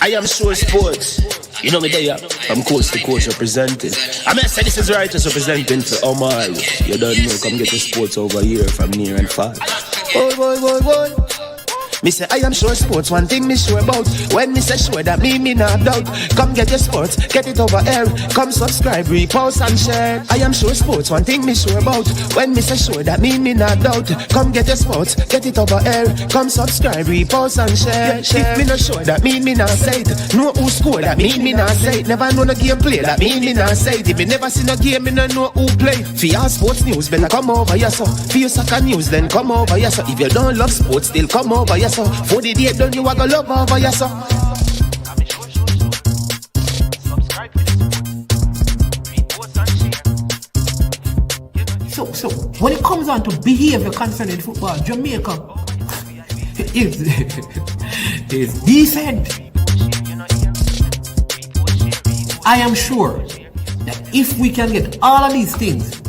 I am sure sports. You know me there, from coast to coast representing. I mean, I say this is righteous representing for Omar. You don't know, come get the sports over here from near and far. Boy. Me say I am sure sports, one thing me sure about. When me say sure, that me not doubt. Come get your sports, get it over here. Come subscribe, repost and share. I am sure sports, one thing me sure about. When me say sure, that me not doubt. Come get your sports, get it over here. Come subscribe, repost and share. If me not sure, that me not say it. Know who score, that me not say it. Never know the game play, that me not say it. If me never seen a game, me no know who play. For your sports news, better come over here so. For your soccer news, then come over here so. If you don't love sports, still come over here so. For the day done, you are gonna love over here so. So when it comes on to behavior concerning football, Jamaica is decent. I am sure that if we can get all of these things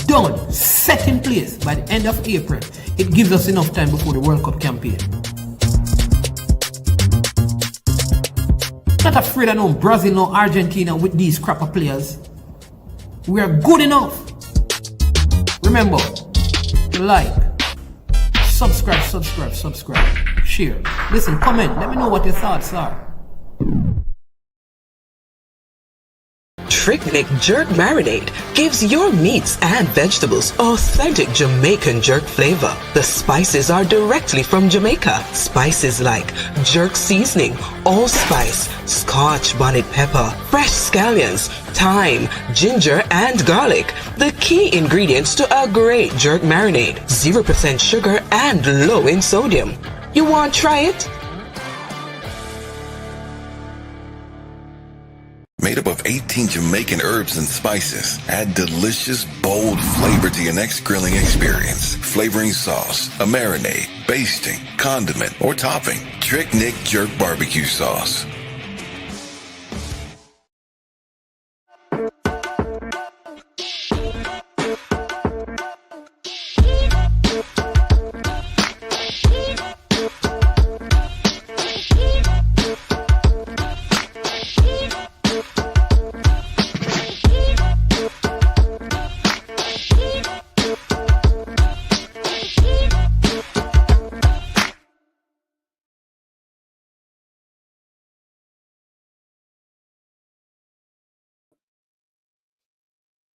done, set in place by the end of April, it gives us enough time before the World Cup campaign. Not afraid of no Brazil, no Argentina with these crap of players. We are good enough. Remember, like, subscribe, share. Listen, comment, let me know what your thoughts are. Trick-Nick Jerk Marinade gives your meats and vegetables authentic Jamaican jerk flavor. The spices are directly from Jamaica. Spices like jerk seasoning, allspice, Scotch bonnet pepper, fresh scallions, thyme, ginger, and garlic. The key ingredients to a great jerk marinade. 0% sugar and low in sodium. You want to try it? Made up of 18 Jamaican herbs and spices, add delicious, bold flavor to your next grilling experience. Flavoring sauce, a marinade, basting, condiment, or topping. Trick-Nick Jerk Barbecue Sauce.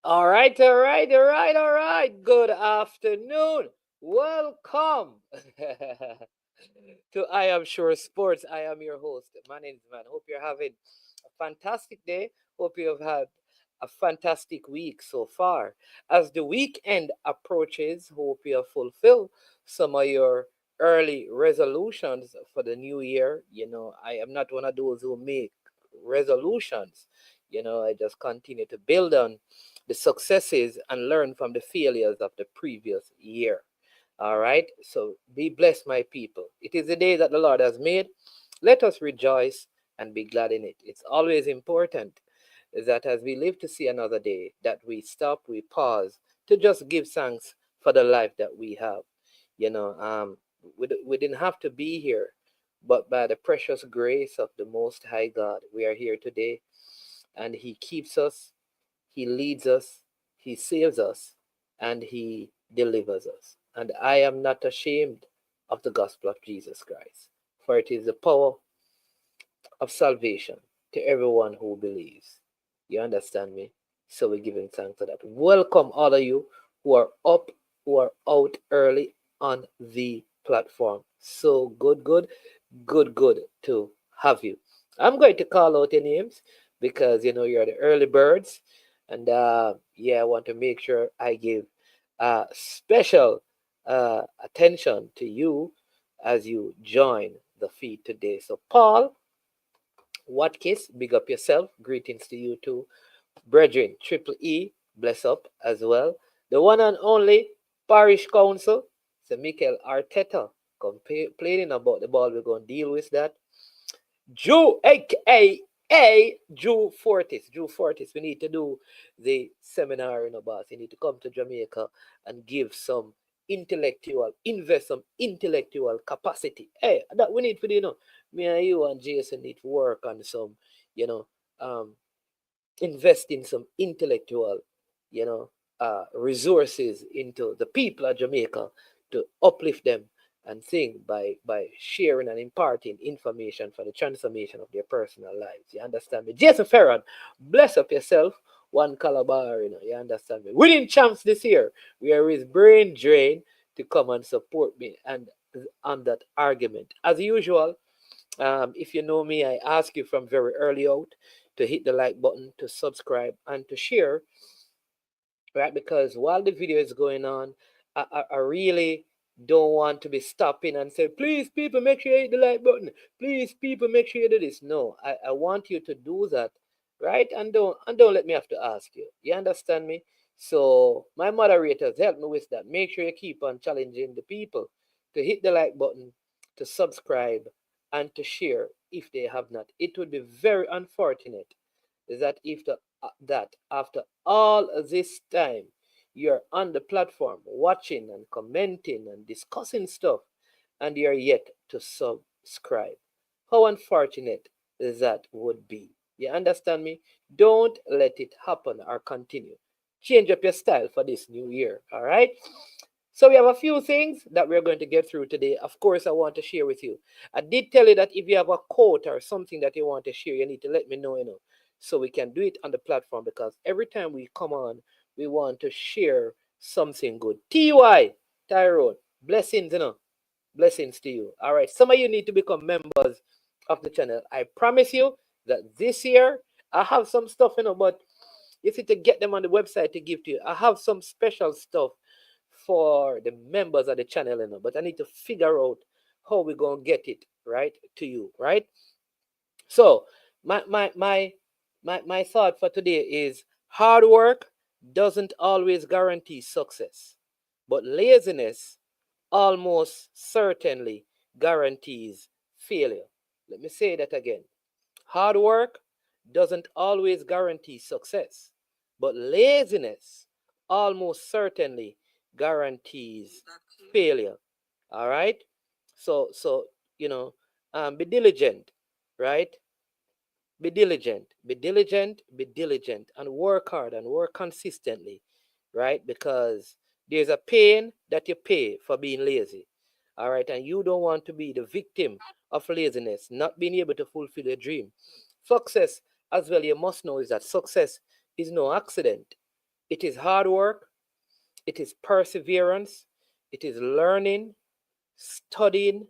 All right. Good afternoon. Welcome to I Am Sure Sports. I am your host, my name is Man. Hope you're having a fantastic day. Hope you have had a fantastic week so far. As the weekend approaches, hope you have fulfilled some of your early resolutions for the new year. You know, I am not one of those who make resolutions. You know, I just continue to build on the successes and learn from the failures of the previous year. All right. So be blessed, my people. It is the day that the Lord has made. Let us rejoice and be glad in it. It's always important that as we live to see another day, that we stop, we pause to just give thanks for the life that we have. You know, we didn't have to be here, but by the precious grace of the Most High God, we are here today, and He keeps us, He leads us, He saves us, and He delivers us. And I am not ashamed of the gospel of Jesus Christ, for it is the power of salvation to everyone who believes. You understand me? So we're giving thanks for that. Welcome all of you who are up, who are out early on the platform. So good to have you. I'm going to call out your names because you know you're the early birds, and I want to make sure I give special attention to you as you join the feed today. So Paul Watkins, big up yourself. Greetings to you too. Brethren, Triple E, bless up as well. The one and only Parish Council, Sir Mikel Arteta, complaining about the ball. We're going to deal with that. Drew, a.k.a. Drew Fortis. We need to do the seminar in Abbas. You need to come to Jamaica and give invest some intellectual capacity. Hey, that we need to do, Me and you and Jason need to work on some, you know, invest in some intellectual, you know, resources into the people of Jamaica to uplift them and thing by sharing and imparting information for the transformation of their personal lives. You understand me? Jason Ferran, bless up yourself. One calabar, you understand me? Winning champs this year. Where is brain drain to come and support me and on that argument. As usual, if you know me, I ask you from very early out to hit the like button, to subscribe, and to share, right? Because while the video is going on, I really don't want to be stopping and say, please, people, make sure you hit the like button. Please, people, make sure you do this. No, I want you to do that, right? And don't let me have to ask you. You understand me? So my moderators help me with that. Make sure you keep on challenging the people to hit the like button, to subscribe, and to share if they have not. It would be very unfortunate that if that after all this time you're on the platform watching and commenting and discussing stuff and you're yet to subscribe. How unfortunate that would be. You understand me? Don't let it happen or continue. Change up your style for this new year. All right. So we have a few things that we're going to get through today. Of course, I want to share with you. I did tell you that if you have a quote or something that you want to share, you need to let me know, so we can do it on the platform, because every time we come on, we want to share something good. TY, Tyrone, blessings, blessings to you. All right, some of you need to become members of the channel. I promise you that this year I have some stuff, but you see, to get them on the website to give to you, I have some special stuff for the members of the channel, but I need to figure out how we're gonna get it right to you, right? So my thought for today is hard work doesn't always guarantee success, but laziness almost certainly guarantees failure. Let me say that again. Hard work doesn't always guarantee success, but laziness almost certainly guarantees failure. All right? So be diligent, right? Be diligent, and work hard and work consistently, right? Because there's a pain that you pay for being lazy, all right? And you don't want to be the victim of laziness, not being able to fulfill your dream. Success, as well, you must know, is that success is no accident. It is hard work, it is perseverance, it is learning, studying,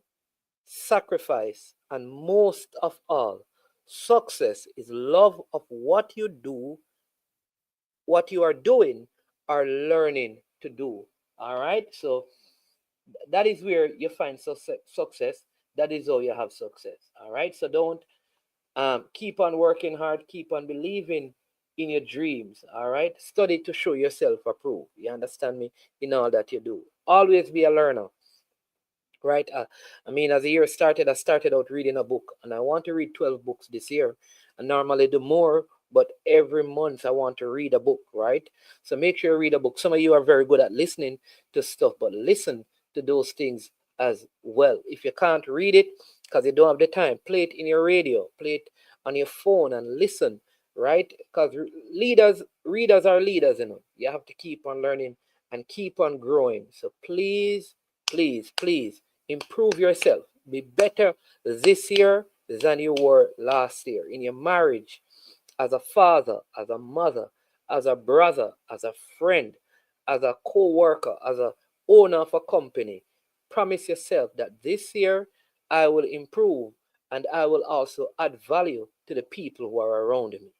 sacrifice, and most of all, success is love of what you do, what you are doing, or learning to do. All right, so that is where you find success. That is how you have success. All right, so don't keep on working hard, keep on believing in your dreams. All right, study to show yourself approved. You understand me? In all that you do, always be a learner, right? I mean, as the year started, I started out reading a book, and I want to read 12 books this year. I normally do more, but every month I want to read a book, right? So make sure you read a book. Some of you are very good at listening to stuff, but listen to those things as well. If you can't read it because you don't have the time, play it in your radio, play it on your phone and listen, right? Because readers are leaders, You have to keep on learning and keep on growing. So please, please, please improve yourself. Be better this year than you were last year in your marriage, as a father, as a mother, as a brother, as a friend, as a co-worker, as a owner of a company. Promise yourself that this year I will improve, and I will also add value to the people who are around me,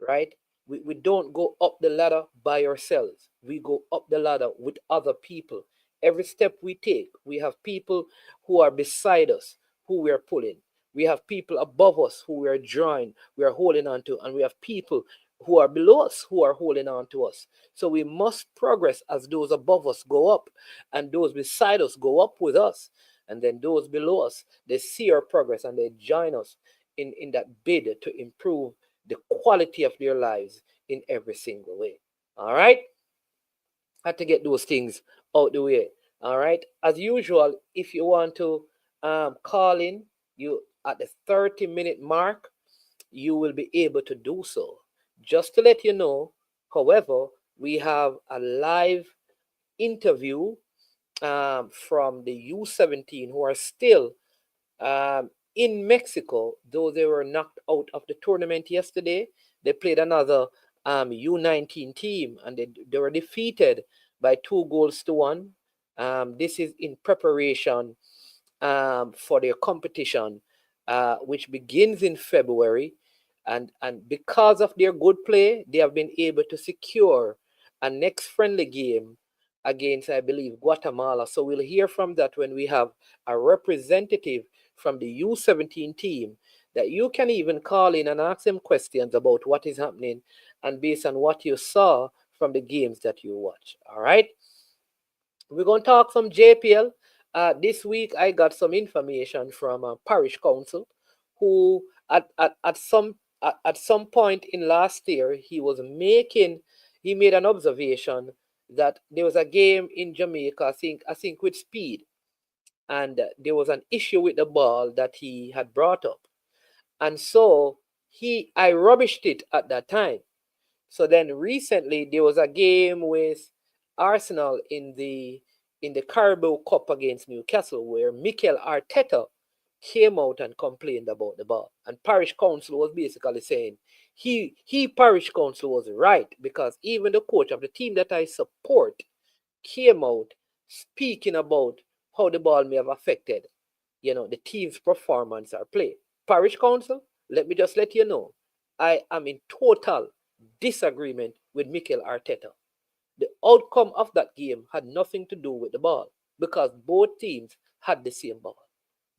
right? We don't go up the ladder by ourselves. We go up the ladder with other people. Every step we take, we have people who are beside us, who we are pulling. We have people above us who we are drawing, we are holding on to, and we have people who are below us who are holding on to us. So we must progress as those above us go up, and those beside us go up with us. And then those below us, they see our progress and they join us in that bid to improve the quality of their lives in every single way. All right? I had to get those things out the way. All right? As usual, if you want to call in, you at the 30-minute mark, you will be able to do so. Just to let you know, however, we have a live interview from the U17 who are still in Mexico, though they were knocked out of the tournament yesterday. They played another U19 team and they were defeated by 2-1. This is in preparation for their competition, which begins in February. And because of their good play, they have been able to secure a next friendly game against, I believe, Guatemala. So we'll hear from that when we have a representative from the U17 team that you can even call in and ask them questions about what is happening and based on what you saw from the games that you watch. All right. We're going to talk some JPL. This week, I got some information from a parish council who at some point in last year, he made an observation that there was a game in Jamaica, I think with speed, and there was an issue with the ball that he had brought up. And so I rubbished it at that time. So then recently there was a game with Arsenal in the Carabao Cup against Newcastle where Mikel Arteta came out and complained about the ball. And parish council was basically saying parish council was right, because even the coach of the team that I support came out speaking about how the ball may have affected, the team's performance or play. Parish council, let me just let you know, I am in total disagreement with Mikel Arteta. The outcome of that game had nothing to do with the ball because both teams had the same ball.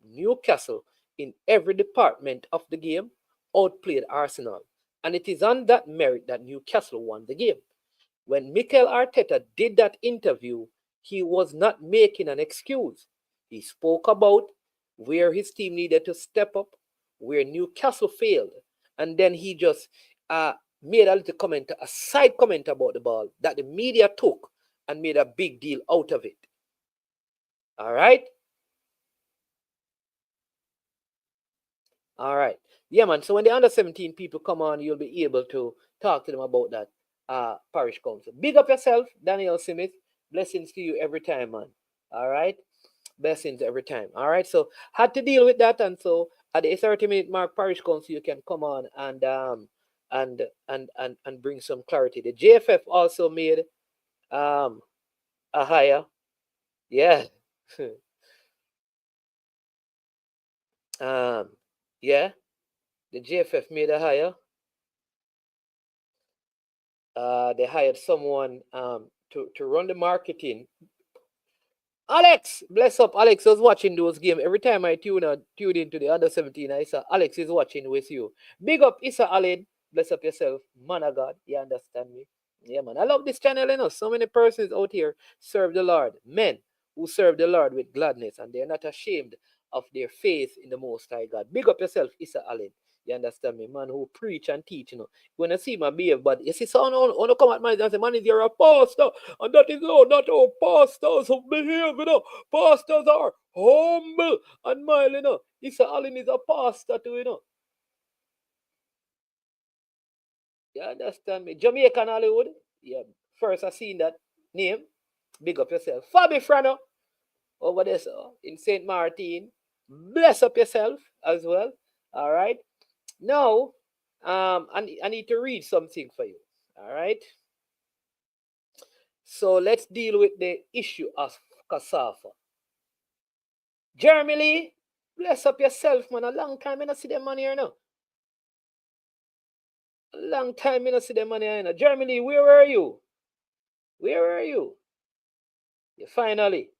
Newcastle, in every department of the game, outplayed Arsenal. And it is on that merit that Newcastle won the game. When Mikel Arteta did that interview, he was not making an excuse. He spoke about where his team needed to step up, where Newcastle failed, and then he just made a little comment, a side comment about the ball that the media took and made a big deal out of it. All right? All right. Yeah, man. So when the under 17 people come on, you'll be able to talk to them about that parish council. Big up yourself, Daniel Smith. Blessings to you every time, man. All right. Blessings every time. All right. So had to deal with that, and so at the 30-minute mark, parish council, you can come on and bring some clarity. The JFF also made a hire. Yeah. Yeah. The JFF made a hire. They hired someone to run the marketing. Alex, bless up. Alex was watching those games. Every time I tune into the under 17, I saw Alex is watching with you. Big up, Issa Allen. Bless up yourself. Man of God. You understand me? Yeah, man. I love this channel, So many persons out here serve the Lord. Men who serve the Lord with gladness, and they're not ashamed of their faith in the Most High God. Big up yourself, Issa Allen. You understand me? Man who preach and teach, When I see my behave, but you see, someone on come at my and say, man, is you're a pastor, and that is not all pastors who behave, Pastors are humble and mild, Issa Allen is a pastor too, You understand me? Jamaican Hollywood. Yeah. First I seen that name. Big up yourself. Fabi Frano over there, in St. Martin. Bless up yourself as well. All right. Now, I need to read something for you. All right. So let's deal with the issue of KSAFA. Jeremy Lee, bless up yourself, man. A long time I don't see them man here now. A long time I don't see them man here now. Jeremy Lee, where were you? Where were you? You finally.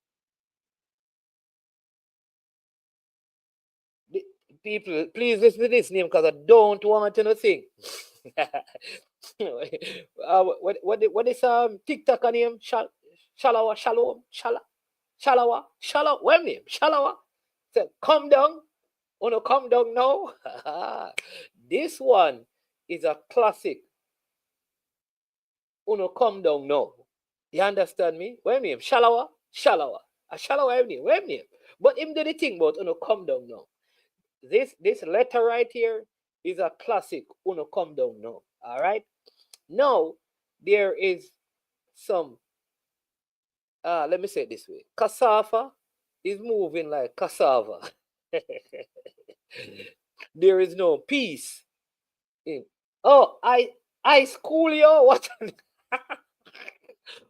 People, please listen to this name because I don't want to sing. What is TikTok name? Shalawa, Shalom, Shalawa, what name? Shalawa. Say, come down. Wanna come down now? This one is a classic. Wanna come down now? You understand me? What name? Shalawa. A Shalawa name. What name? But him did the thing about wanna come down now. this letter right here is a classic. Uno come down now. All right. Now there is some. Let me say it this way. KSAFA is moving like cassava. There is no peace. Oh, I school you. What?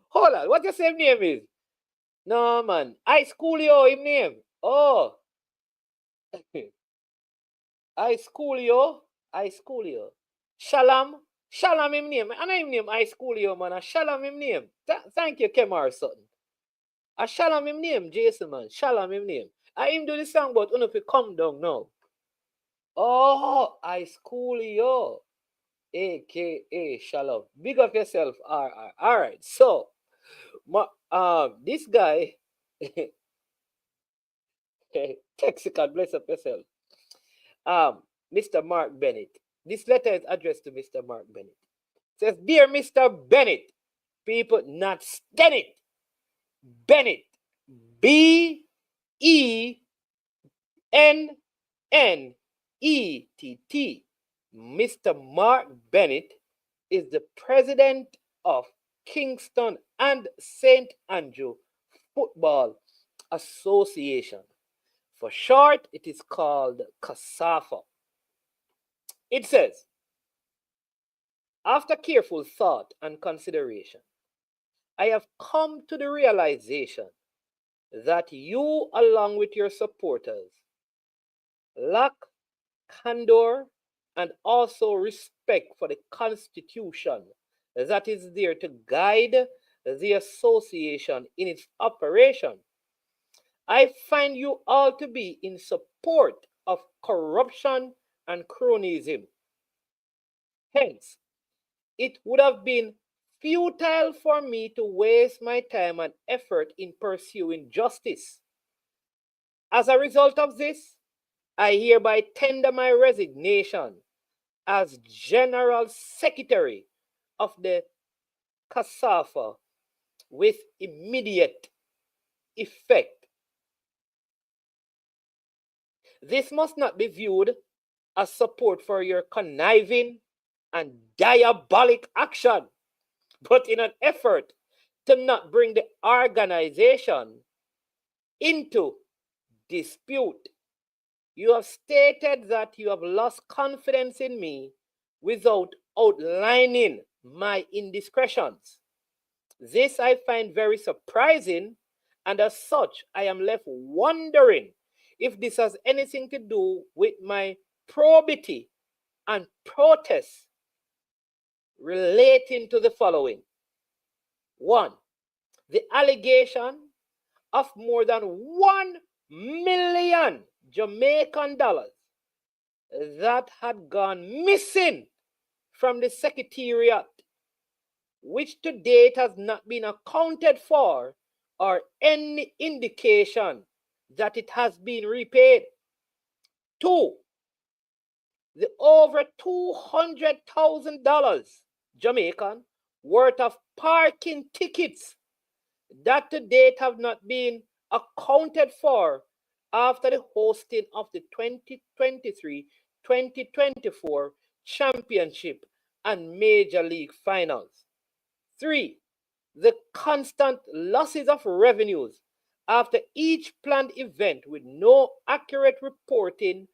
Hold on. What your same name is? No man. I school you. Him name. Oh. I school you. I school you. Shalom. Shalom him name. And him name I school you, man. Shalom him name. Thank you, Kemar Sutton. Shalom him name, Jason, man. Shalom him name. I him do the song, but if you come down now. Oh, I school you. AKA Shalom. Big up yourself, RR. All right. So, this guy, Texican, bless up yourself. Mr. Mark Bennett. This letter is addressed to Mr. Mark Bennett. It says, Dear Mr. Bennett, people not Stennett. Bennett. BENNETT. Mr. Mark Bennett is the president of Kingston and St. Andrew Football Association. For short, it is called KSAFA. It says, after careful thought and consideration, I have come to the realization that you, along with your supporters, lack candor and also respect for the Constitution that is there to guide the association in its operation. I find you all to be in support of corruption and cronyism. Hence, it would have been futile for me to waste my time and effort in pursuing justice. As a result of this, I hereby tender my resignation as General Secretary of the KSAFA with immediate effect. This must not be viewed as support for your conniving and diabolic action, but in an effort to not bring the organization into dispute. You have stated that you have lost confidence in me without outlining my indiscretions. This I find very surprising, and as such, I am left wondering if this has anything to do with my probity and protest relating to the following. 1. The allegation of more than 1 million Jamaican dollars that had gone missing from the Secretariat, which to date has not been accounted for, or any indication that it has been repaid. 2. The over $200,000 Jamaican worth of parking tickets that to date have not been accounted for after the hosting of the 2023-2024 Championship and Major League Finals. 3. The constant losses of revenues after each planned event with no accurate reporting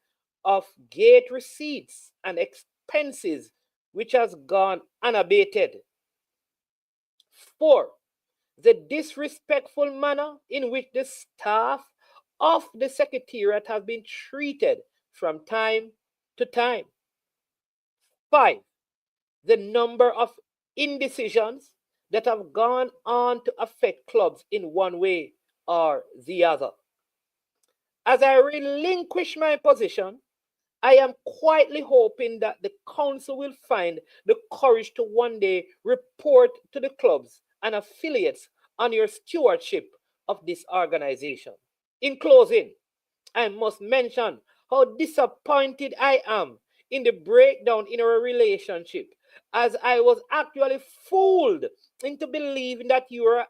of gate receipts and expenses, which has gone unabated. 4. The disrespectful manner in which the staff of the Secretariat have been treated from time to time. 5. The number of indecisions that have gone on to affect clubs in one way or the other. As I relinquish my position, I am quietly hoping that the council will find the courage to one day report to the clubs and affiliates on your stewardship of this organization. In closing, I must mention how disappointed I am in the breakdown in our relationship, as I was actually fooled into believing that you're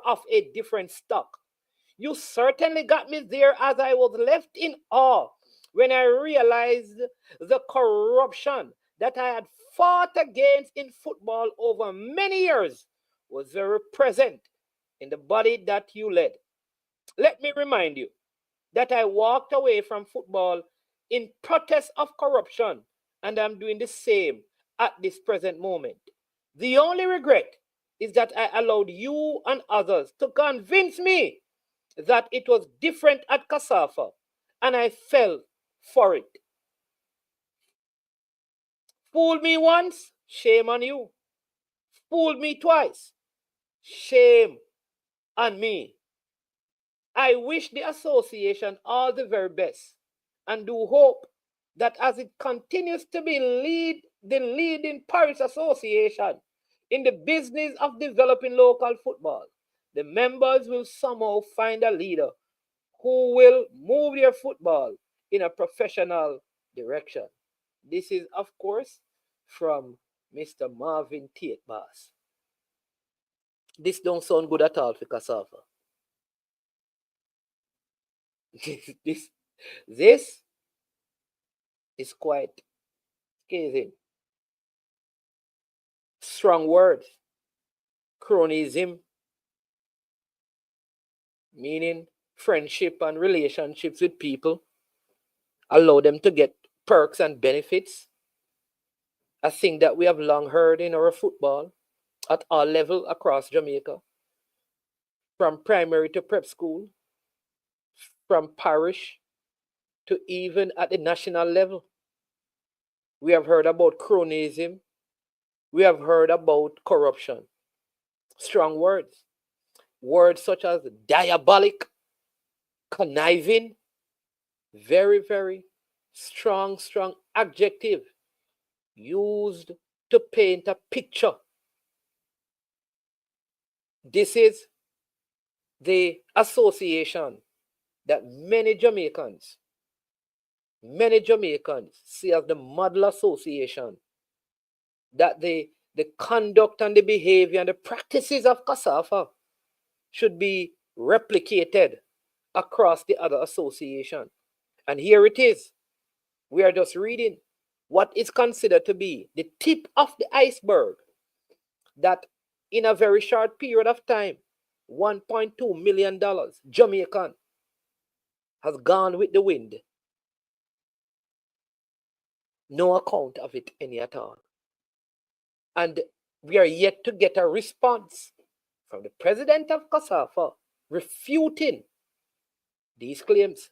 of a different stock. You certainly got me there, as I was left in awe when I realized the corruption that I had fought against in football over many years was very present in the body that you led. Let me remind you that I walked away from football in protest of corruption, and I'm doing the same at this present moment. The only regret is that I allowed you and others to convince me that it was different at KSAFA, and I fell for it. Fooled me once, shame on you. Fooled me twice, shame on me. I wish the association all the very best and do hope that as it continues to be the leading parish association in the business of developing local football, the members will somehow find a leader who will move their football in a professional direction. This is, of course, from Mr. Marvin Tate Bass. This don't sound good at all for KSAFA. this is quite scathing. Strong words. Cronyism, meaning friendship and relationships with people, allow them to get perks and benefits. A thing that we have long heard in our football at all levels across Jamaica, from primary to prep school, from parish to even at the national level. We have heard about cronyism. We have heard about corruption. Strong words. Words such as diabolic, conniving, very, very strong adjective used to paint a picture. This is the association that many Jamaicans see as the model association, that the conduct and the behavior and the practices of KSAFA should be replicated across the other association. And here it is. We are just reading what is considered to be the tip of the iceberg, that in a very short period of time, $1.2 million Jamaican has gone with the wind. No account of it any at all. And we are yet to get a response from the president of KSAFA refuting these claims.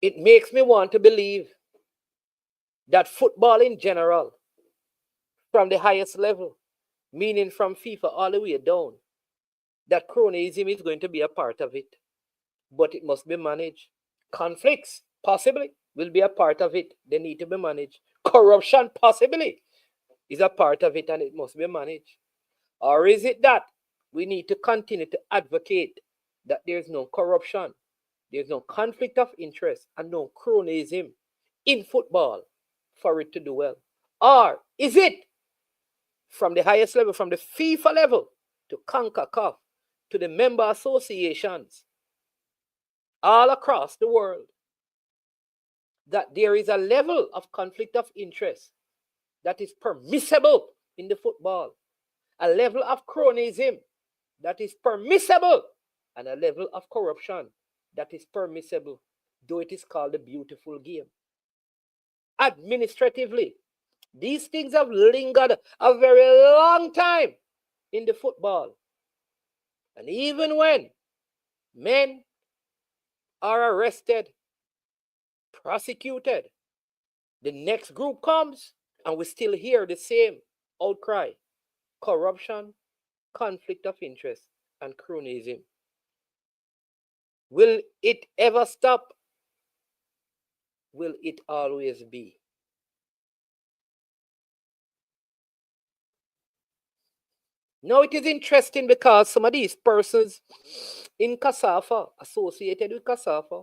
It makes me want to believe that football in general, from the highest level, meaning from FIFA all the way down, that cronyism is going to be a part of it. But it must be managed. Conflicts, possibly, will be a part of it. They need to be managed. Corruption, possibly, is a part of it, and it must be managed. Or is it that we need to continue to advocate that there's no corruption, there's no conflict of interest, and no cronyism in football for it to do well? Or is it from the highest level, from the FIFA level to CONCACAF, to the member associations all across the world, that there is a level of conflict of interest that is permissible in the football, a level of cronyism that is permissible, and a level of corruption that is permissible, though it is called the beautiful game. Administratively, these things have lingered a very long time in the football. And even when men are arrested, prosecuted, the next group comes and we still hear the same outcry: corruption, conflict of interest, and cronyism. Will it ever stop? Will it always be? Now it is interesting because some of these persons in KSAFA, associated with KSAFA,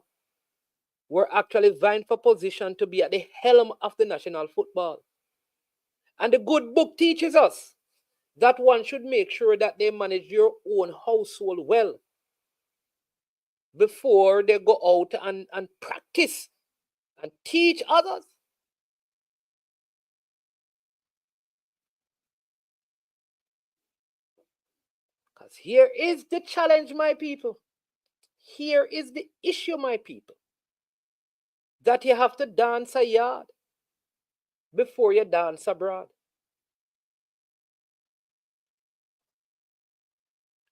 were actually vying for position to be at the helm of the national football. And the good book teaches us that one should make sure that they manage your own household well before they go out and practice and teach others. Because here is the challenge, my people. Here is the issue, my people. That you have to dance a yard before you dance abroad.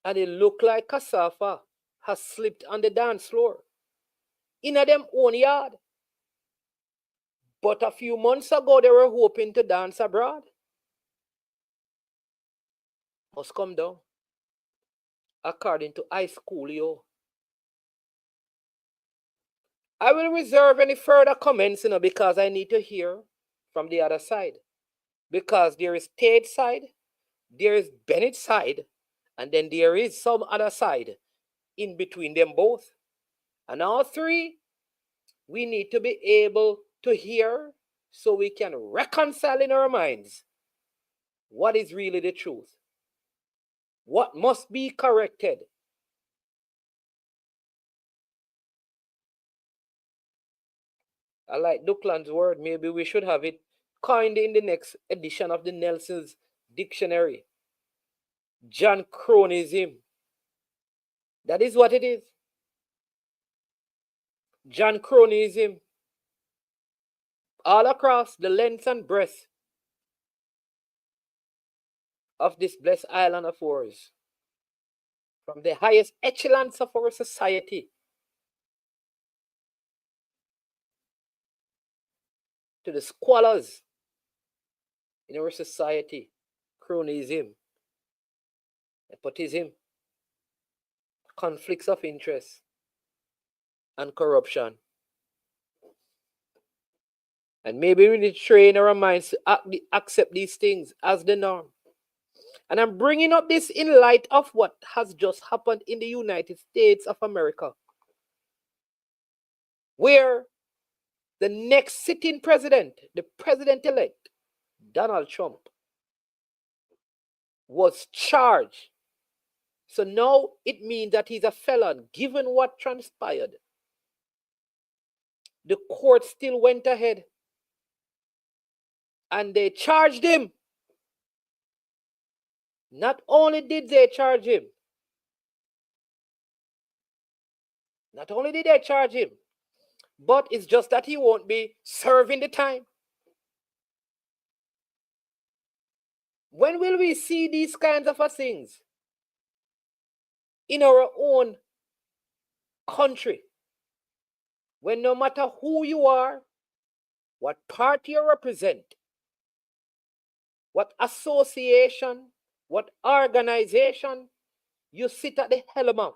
And it look like KSAFA has slipped on the dance floor in a them own yard. But a few months ago, they were hoping to dance abroad. Must come down. According to high school, yo. I will reserve any further comments, because I need to hear from the other side. Because there is Tate side, there is Bennett side, and then there is some other side in between them both. And all three, we need to be able to hear so we can reconcile in our minds what is really the truth, what must be corrected. I like Duckland's word. Maybe we should have it coined in the next edition of the Nelson's Dictionary. John Cronism. That is what it is. John Cronism. All across the length and breadth of this blessed island of ours. From the highest echelons of our society to the squalors in our society. Cronism. Nepotism. Conflicts of interest. And corruption. And maybe we need to train our minds to accept these things as the norm. And I'm bringing up this in light of what has just happened in the United States of America, where the next sitting president, the president-elect, Donald Trump, was charged. So now it means that he's a felon, given what transpired. The court still went ahead and they charged him. Not only did they charge him, but it's just that he won't be serving the time. When will we see these kinds of things in our own country? When no matter who you are, what party you represent, what association, what organization you sit at the helm of,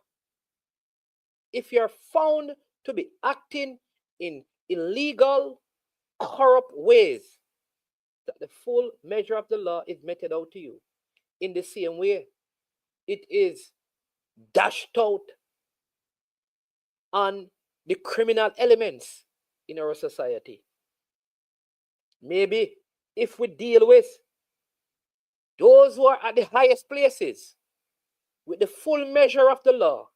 if you're found to be acting in illegal, corrupt ways, that the full measure of the law is meted out to you. In the same way, it is dashed out on the criminal elements in our society. Maybe if we deal with those who are at the highest places with the full measure of the law,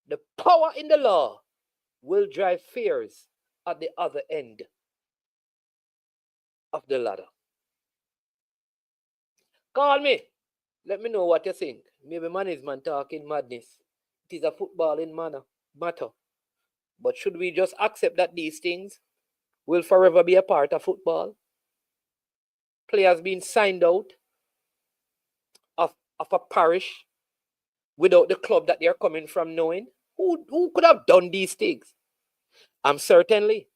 the power in the law will drive fears at the other end of the ladder. Call me. Let me know what you think. Maybe management talking madness. It is a footballing matter. But should we just accept that these things will forever be a part of football? Players being signed out of a parish without the club that they're coming from knowing? Who could have done these things? I'm certainly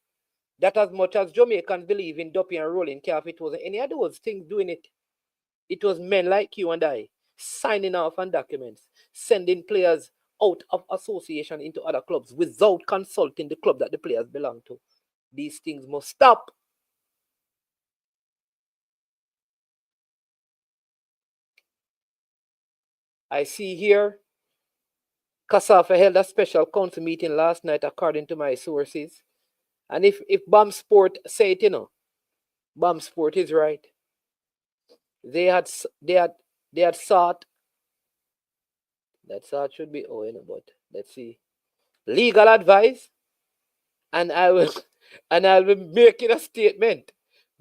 that as much as Jamaicans believe in doping and rolling calf, it wasn't any of those things doing it. It was men like you and I signing off on documents, sending players out of association into other clubs without consulting the club that the players belong to. These things must stop. I see here KSAFA held a special council meeting last night according to my sources. And if BAM Sport say it, Bomb Sport is right. They had sought. That sought should be but let's see. Legal advice, and I will and I'll be making a statement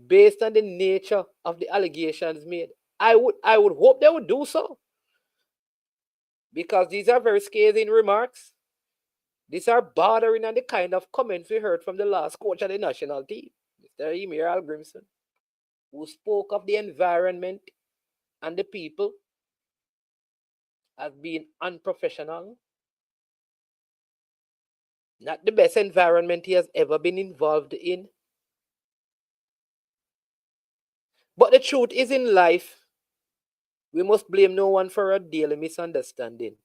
based on the nature of the allegations made. I would hope they would do so, because these are very scathing remarks. These are bordering on the kind of comments we heard from the last coach of the national team, Mr. Emir Algrimson, who spoke of the environment and the people as being unprofessional. Not the best environment he has ever been involved in. But the truth is, in life, we must blame no one for a daily misunderstanding.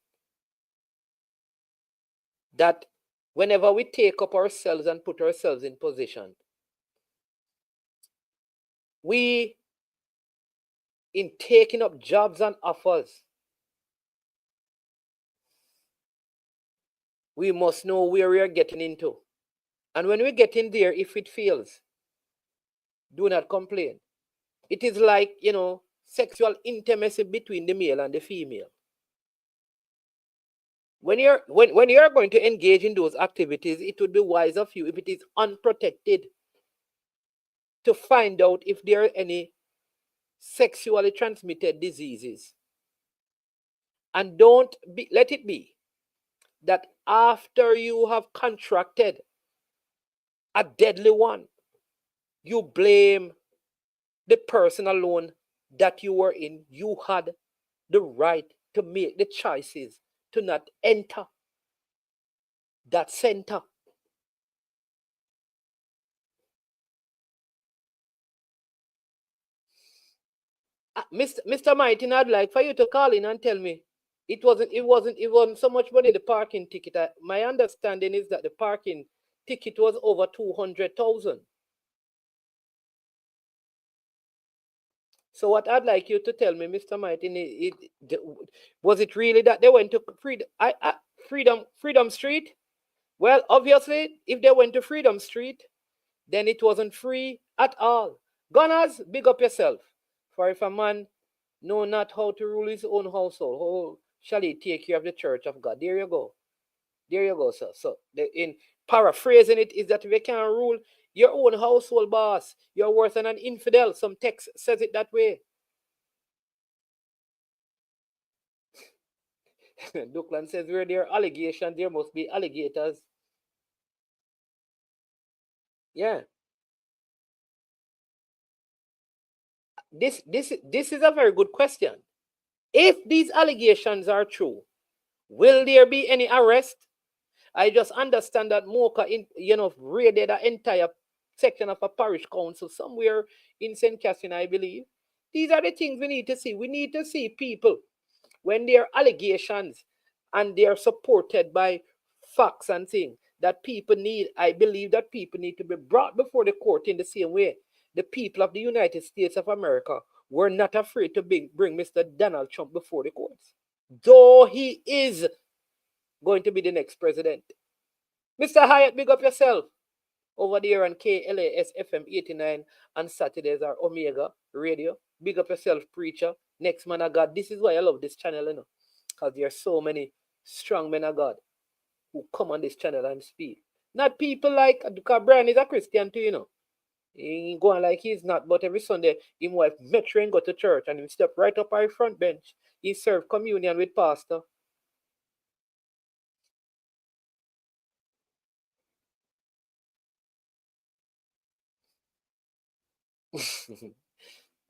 That whenever we take up ourselves and put ourselves in position, we, in taking up jobs and offers, we must know where we are getting into. And when we get in there, if it fails, do not complain. It is like, sexual intimacy between the male and the female. When you're going to engage in those activities, it would be wise of you, if it is unprotected, to find out if there are any sexually transmitted diseases. And let it be that after you have contracted a deadly one, you blame the person alone that you were in. You had the right to make the choices to not enter that center. Mr. Martin, I'd like for you to call in and tell me it wasn't so much money, the parking ticket. My understanding is that the parking ticket was over 200,000. So what I'd like you to tell me, Mr. Martin, was it really that they went to Freedom Street? Well, obviously, if they went to Freedom Street, then it wasn't free at all. Gunners, big up yourself. For if a man know not how to rule his own household, how shall he take care of the church of God? There you go. There you go, sir. So, in paraphrasing it, is that if you can't rule your own household, boss, you're worse than an infidel. Some text says it that way. Duckland says, where there are allegations, there must be alligators. Yeah. This is a very good question. If these allegations are true, will there be any arrest? I just understand that Mocha raided an entire section of a parish council somewhere in St. Catherine, I believe. These are the things we need to see. We need to see people, when there are allegations and they are supported by facts and things, that I believe that people need to be brought before the court in the same way the people of the United States of America were not afraid to bring Mr. Donald Trump before the courts, though he is going to be the next president. Mr. Hyatt, big up yourself. Over there on KLAS FM 89 on Saturdays are Omega Radio. Big up yourself, preacher. Next man of God. This is why I love this channel, because there are so many strong men of God who come on this channel and speak. Not people like, because Brian is a Christian too, He ain't going like he's not, but every Sunday, he wife metro and go to church, and he step right up our front bench. He serve communion with pastor.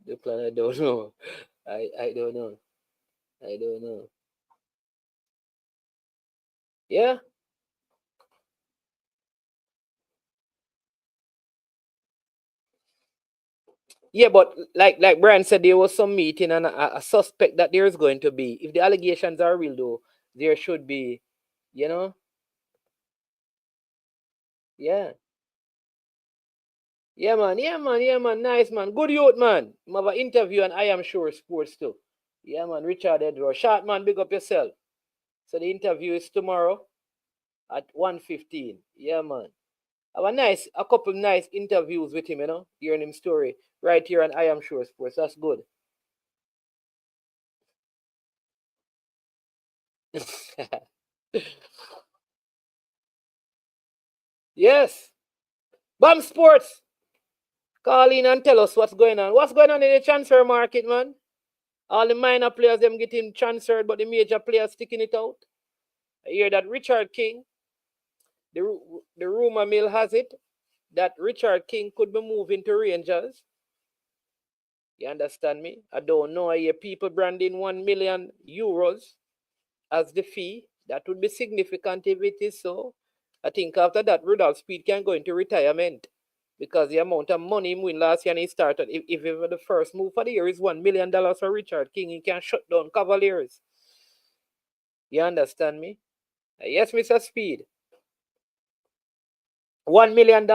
The plan, I don't know. I don't know. I don't know. Yeah. Yeah, but like Brian said, there was some meeting, and I suspect that there is going to be. If the allegations are real, though, there should be, Yeah. Yeah, man. Yeah, man. Yeah, man. Nice, man. Good youth, man. I have an interview and I Am Sure Sports, too. Yeah, man. Richard Edwards. Short, man. Big up yourself. So the interview is tomorrow at 1:15. Yeah, man. I have a couple nice interviews with him, hearing him story right here on I Am Sure Sports. That's good. Yes. Bam Sports. Call in and tell us what's going on. What's going on in the transfer market, man? All the minor players, them getting transferred, but the major players sticking it out. I hear that Richard King, the rumor mill has it, that Richard King could be moving to Rangers. You understand me? I don't know. I hear people branding €1 million as the fee. That would be significant if it is so. I think after that, Rudolph Speed can go into retirement because the amount of money he win last year and he started, if the first move for the year is $1 million for Richard King, he can shut down Cavaliers. You understand me? Yes, Mr. Speed. $1 million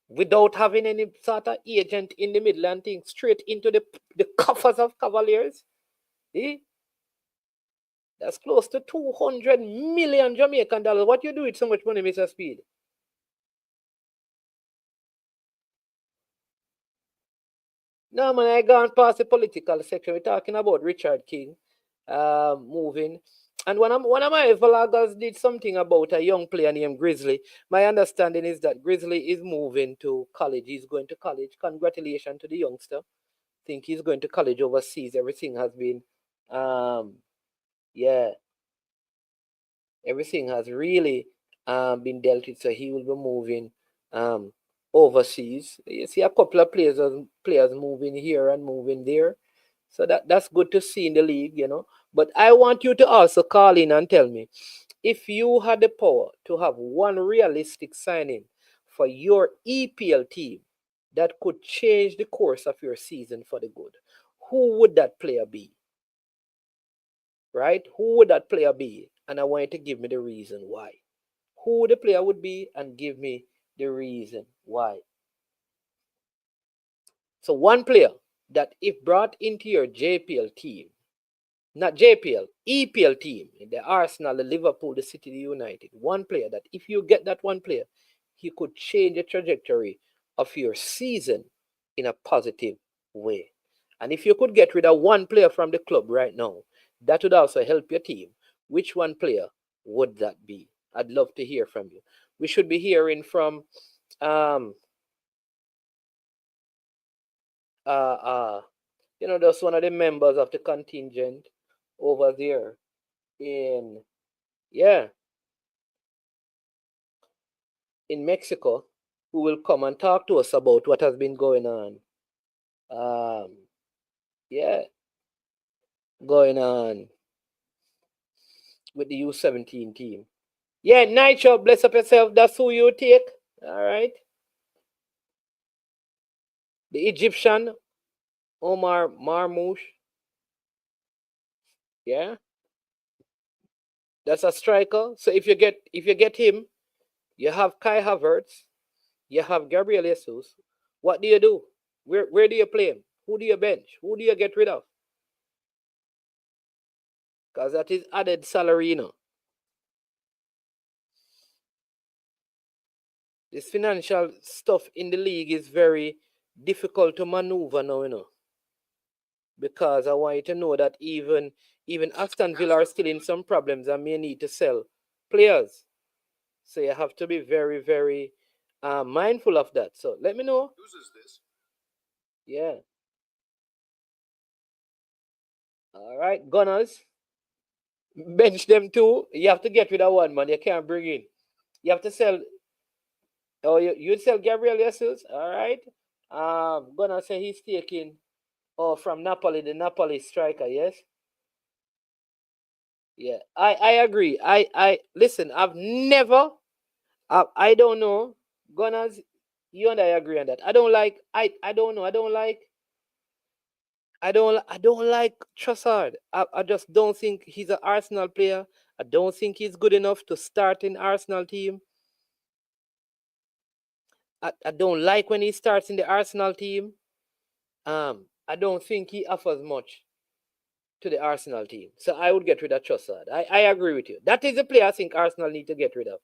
without having any sort of agent in the middle and thing straight into the coffers of Cavaliers. Eh? That's close to 200 million Jamaican dollars. What you do with so much money, Mr. Speed? No, man, I gone past the political section. We're talking about Richard King moving. And one of my vloggers did something about a young player named Grizzly. My understanding is that Grizzly is moving to college. He's going to college. Congratulations to the youngster. Think he's going to college overseas. Everything has been, everything has really been dealt with. So he will be moving overseas. You see a couple of players moving here and moving there. So that's good to see in the league, But I want you to also call in and tell me, if you had the power to have one realistic signing for your EPL team that could change the course of your season for the good, who would that player be? Right? Who would that player be? And I want you to give me the reason why. Who the player would be and give me the reason why. So one player that if brought into your JPL team, not JPL, EPL team, the Arsenal, the Liverpool, the City, the United, one player that if you get that one player, he could change the trajectory of your season in a positive way. And if you could get rid of one player from the club right now, that would also help your team. Which one player would that be? I'd love to hear from you. We should be hearing from that's one of the members of the contingent over there in Mexico, who will come and talk to us about what has been going on. Going on with the U17 team. Yeah, Nitro, bless up yourself. That's who you take. All right. The Egyptian, Omar Marmoush. Yeah. That's a striker. So if you get him, you have Kai Havertz, you have Gabriel Jesus. What do you do? Where do you play him? Who do you bench? Who do you get rid of? Because that is added salary, This financial stuff in the league is very difficult to maneuver now, Because I want you to know that even Aston Villa are still in some problems and may need to sell players. So you have to be very, very mindful of that. So let me know. Whose is this? Yeah. All right, Gunners. Bench them too. You have to get rid of one, man. You can't bring in. You have to sell. Oh, you'd sell Gabriel Jesus. All right. Gunnar say he's taking from Napoli, the Napoli striker, yes? Yeah. I agree. I listen, I don't know. Gunners, you and I agree on that. I don't like Trossard. I just don't think he's an Arsenal player. I don't think he's good enough to start in Arsenal team. I don't like when he starts in the Arsenal team. I don't think he offers much to the Arsenal team. So I would get rid of Trossard. I agree with you. That is the player I think Arsenal need to get rid of.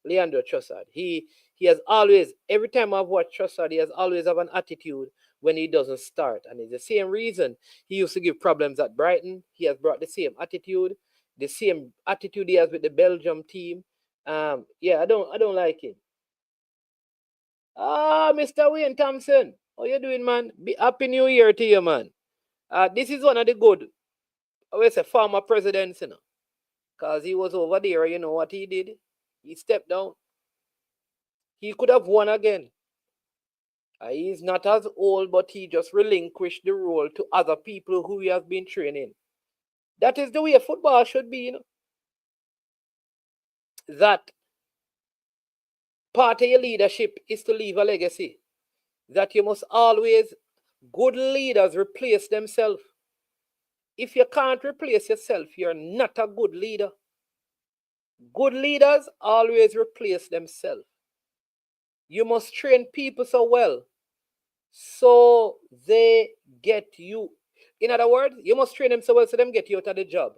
Leandro Trossard. He has always, every time I've watched Trossard, he has always have an attitude when he doesn't start. And it's the same reason he used to give problems at Brighton. He has brought the same attitude he has with the Belgium team. Yeah, I don't like him. Mr. Wayne Thompson, how you doing, man? Happy New Year to you, man. This is one of the good, I will say, former presidents, you know, because he was over there. You know what he did? He stepped down. He could have won again. He's not as old, but he just relinquished the role to other people who he has been training. That is the way football should be, you know. That part of your leadership is to leave a legacy. That you must always, good leaders replace themselves. If you can't replace yourself, you're not a good leader. Good leaders always replace themselves. You must train people so well so they get you. In other words, you must train them so well so them get you out of the job.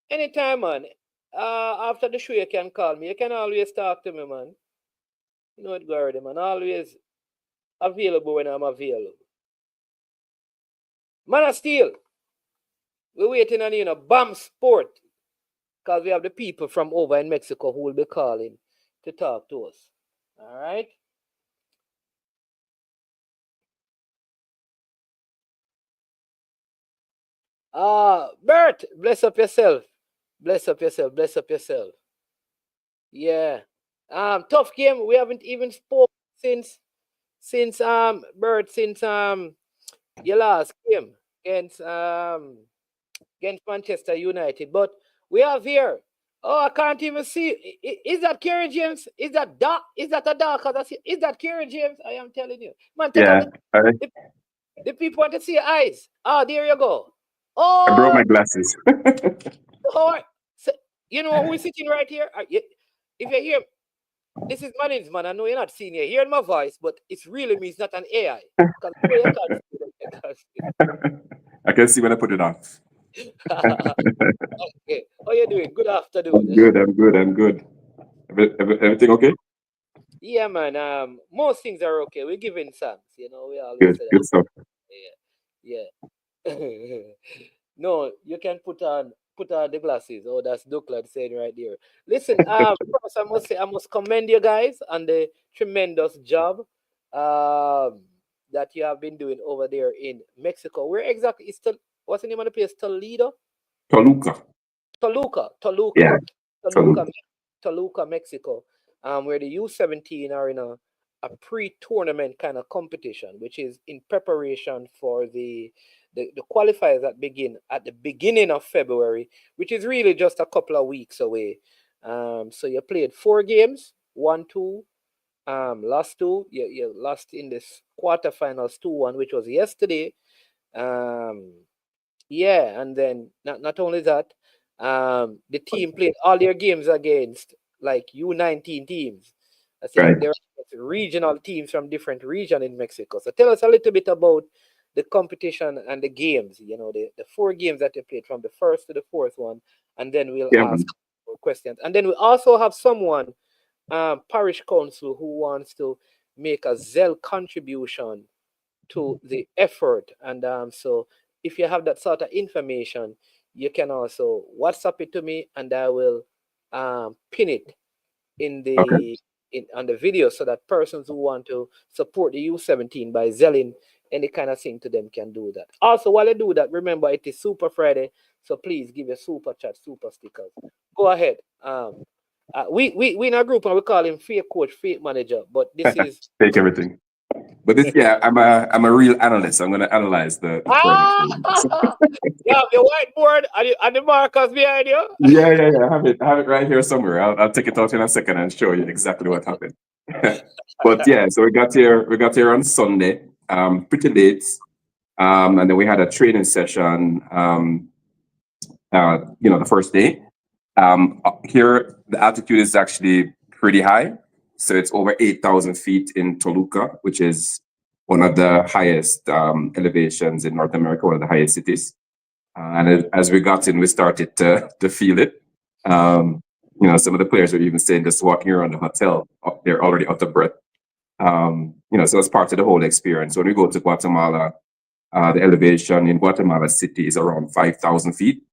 Anytime, man. After the show, you can call me. You can always talk to me, man. You know it, Gordon, man. Always available when I'm available. Man of Steel, we're waiting on you, know, BAM Sport, because we have the people from over in Mexico who will be calling to talk to us. All right? Bert, bless up yourself. Bless up yourself. Bless up yourself. Yeah. Tough game. We haven't even spoke since Bert, since your last game against Manchester United. But we have here. Oh, I can't even see. Is that Kerry James? Is that dark? Is that a dark? Is that Kerry James? I am telling you. Man, take out the people want to see your eyes. There you go. Oh, I brought my glasses. oh, so, you know who is sitting right here? If you hear, this is my name, man. I know you're not seeing it. Hearing my voice, but it's really me. It's not an AI. I can see when I put it on. Okay. How you doing? Good afternoon. I'm good. Everything okay? Yeah, man. Most things are okay. We're giving thanks. You know, we always say that. Good stuff. Yeah. No, you can put on the glasses. Oh, that's Douglas saying right there. Listen, first I must say I must commend you guys on the tremendous job that you have been doing over there in Mexico. Where exactly is what's the name of the place? Toledo? Toluca. Yeah. Toluca. Toluca, Mexico. Where the U17 are in a pre-tournament kind of competition, which is in preparation for the qualifiers that begin at the beginning of February, which is really just a couple of weeks away. So you played 4 games, 1-2, lost 2. You lost in this quarterfinals 2-1, which was yesterday. Yeah, and then not only that, the team played all their games against like U19 teams. I think Right. there are regional teams from different regions in Mexico. So tell us a little bit about the competition and the games, you know, the 4 games that you played from the first to the 4th one, and then we'll ask questions. And then we also have someone, parish council, who wants to make a Zelle contribution to the effort. And so if you have that sort of information, you can also WhatsApp it to me, and I will pin it in the on the video, so that persons who want to support the U17 by selling any kind of thing to them can do that. Also, while I do that, remember it is Super Friday, so please give a super chat, super stickers. Go ahead. We in our group and we call him fake coach, fake manager, but this is Take everything. But this, I'm a real analyst. I'm gonna analyze the you have your whiteboard and the markers behind you. Yeah. I have it right here somewhere. I'll take it out in a second and show you exactly what happened. But yeah, so we got here on Sunday, pretty late. And then we had a training session the first day. Here the altitude is actually pretty high. So it's over 8,000 feet in Toluca, which is one of the highest elevations in North America, one of the highest cities. And as we got in, we started to feel it. You know, some of the players were even saying just walking around the hotel, they're already out of breath. You know, so it's part of the whole experience. When we go to Guatemala, the elevation in Guatemala City is around 5,000 feet.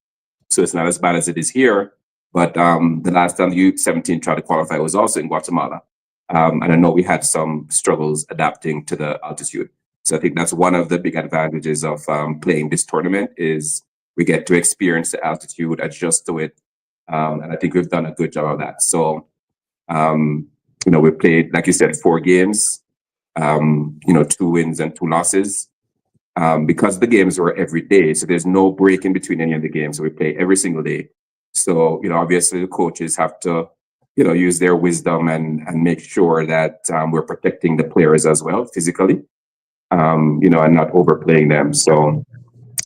So it's not as bad as it is here. But the last time the U17 tried to qualify was also in Guatemala. And I know we had some struggles adapting to the altitude. So I think that's one of the big advantages of playing this tournament is we get to experience the altitude, adjust to it. And I think we've done a good job of that. So, you know, we played, like you said, 4 games, you know, 2 wins and 2 losses. Because the games were every day, so there's no break in between any of the games. So we play every single day. So, you know, obviously the coaches have to, you know, use their wisdom and make sure that we're protecting the players as well physically, you know, and not overplaying them. So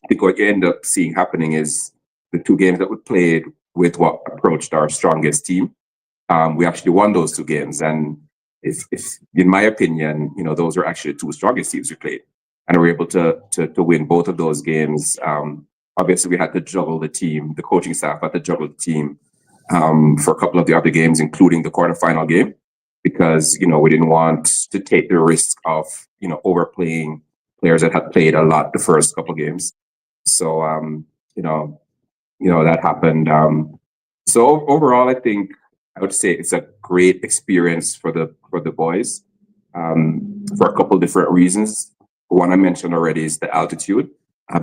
I think what you end up seeing happening is the 2 games that we played with what approached our strongest team, we actually won those 2 games. And if in my opinion, you know, those are actually the 2 strongest teams we played. And we were able to win both of those games. Obviously, we had to juggle the team. The coaching staff had to juggle the team for a couple of the other games, including the quarterfinal game, because, you know, we didn't want to take the risk of, you know, overplaying players that had played a lot the first couple of games. So, you know, that happened. So overall, I think I would say it's a great experience for the boys for a couple of different reasons. One I mentioned already is the altitude.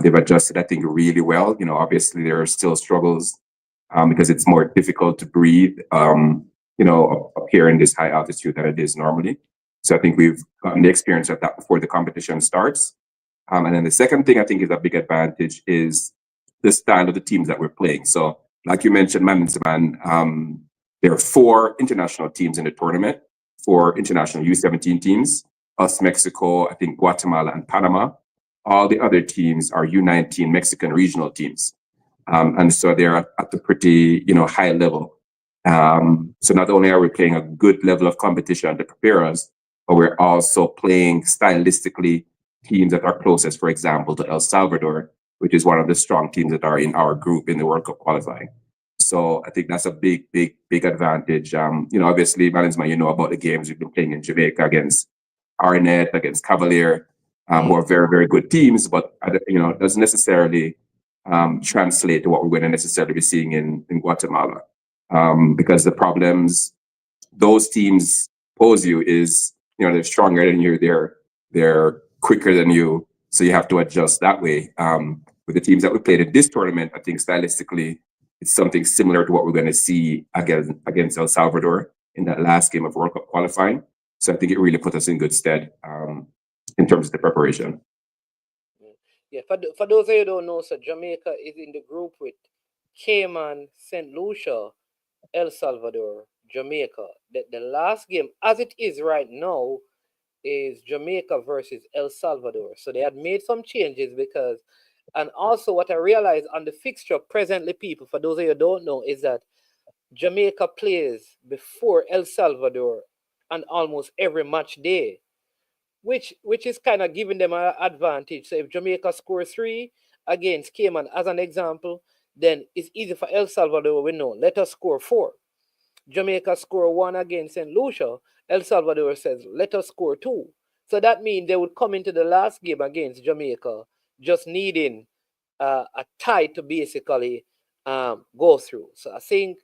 They've adjusted, I think, really well. You know, obviously there are still struggles because it's more difficult to breathe, you know, up here in this high altitude than it is normally. So I think we've gotten the experience of that before the competition starts. And then the second thing I think is a big advantage is the style of the teams that we're playing. So like you mentioned, man, there are 4 international teams in the tournament, 4 international U17 teams. Us, Mexico, I think Guatemala and Panama. All the other teams are U19 Mexican regional teams. And so they're at a pretty, you know, high level. So not only are we playing a good level of competition to prepare us, but we're also playing stylistically teams that are closest, for example, to El Salvador, which is one of the strong teams that are in our group in the World Cup qualifying. So I think that's a big advantage. You know, obviously, Valencia, you know about the games we've been playing in Jamaica against Arnett, against Cavalier, who are very, very good teams, but, you know, it doesn't necessarily translate to what we're going to necessarily be seeing in Guatemala. Because the problems those teams pose you is, you know, they're stronger than you, they're quicker than you, so you have to adjust that way. With the teams that we played in this tournament, I think stylistically, it's something similar to what we're going to see against El Salvador in that last game of World Cup qualifying. So I think it really put us in good stead in terms of the preparation. Yeah, for those of you who don't know, so Jamaica is in the group with Cayman, St. Lucia, El Salvador, Jamaica. The last game, as it is right now, is Jamaica versus El Salvador. So they had made some changes because, and also what I realized on the fixture presently, people, for those of you who don't know, is that Jamaica plays before El Salvador on almost every match day, which is kind of giving them an advantage. So if Jamaica scores 3 against Cayman, as an example, then it's easy for El Salvador. We know, let us score 4. Jamaica score 1 against St. Lucia. El Salvador says, let us score 2. So that means they would come into the last game against Jamaica just needing a tie to basically go through. So I think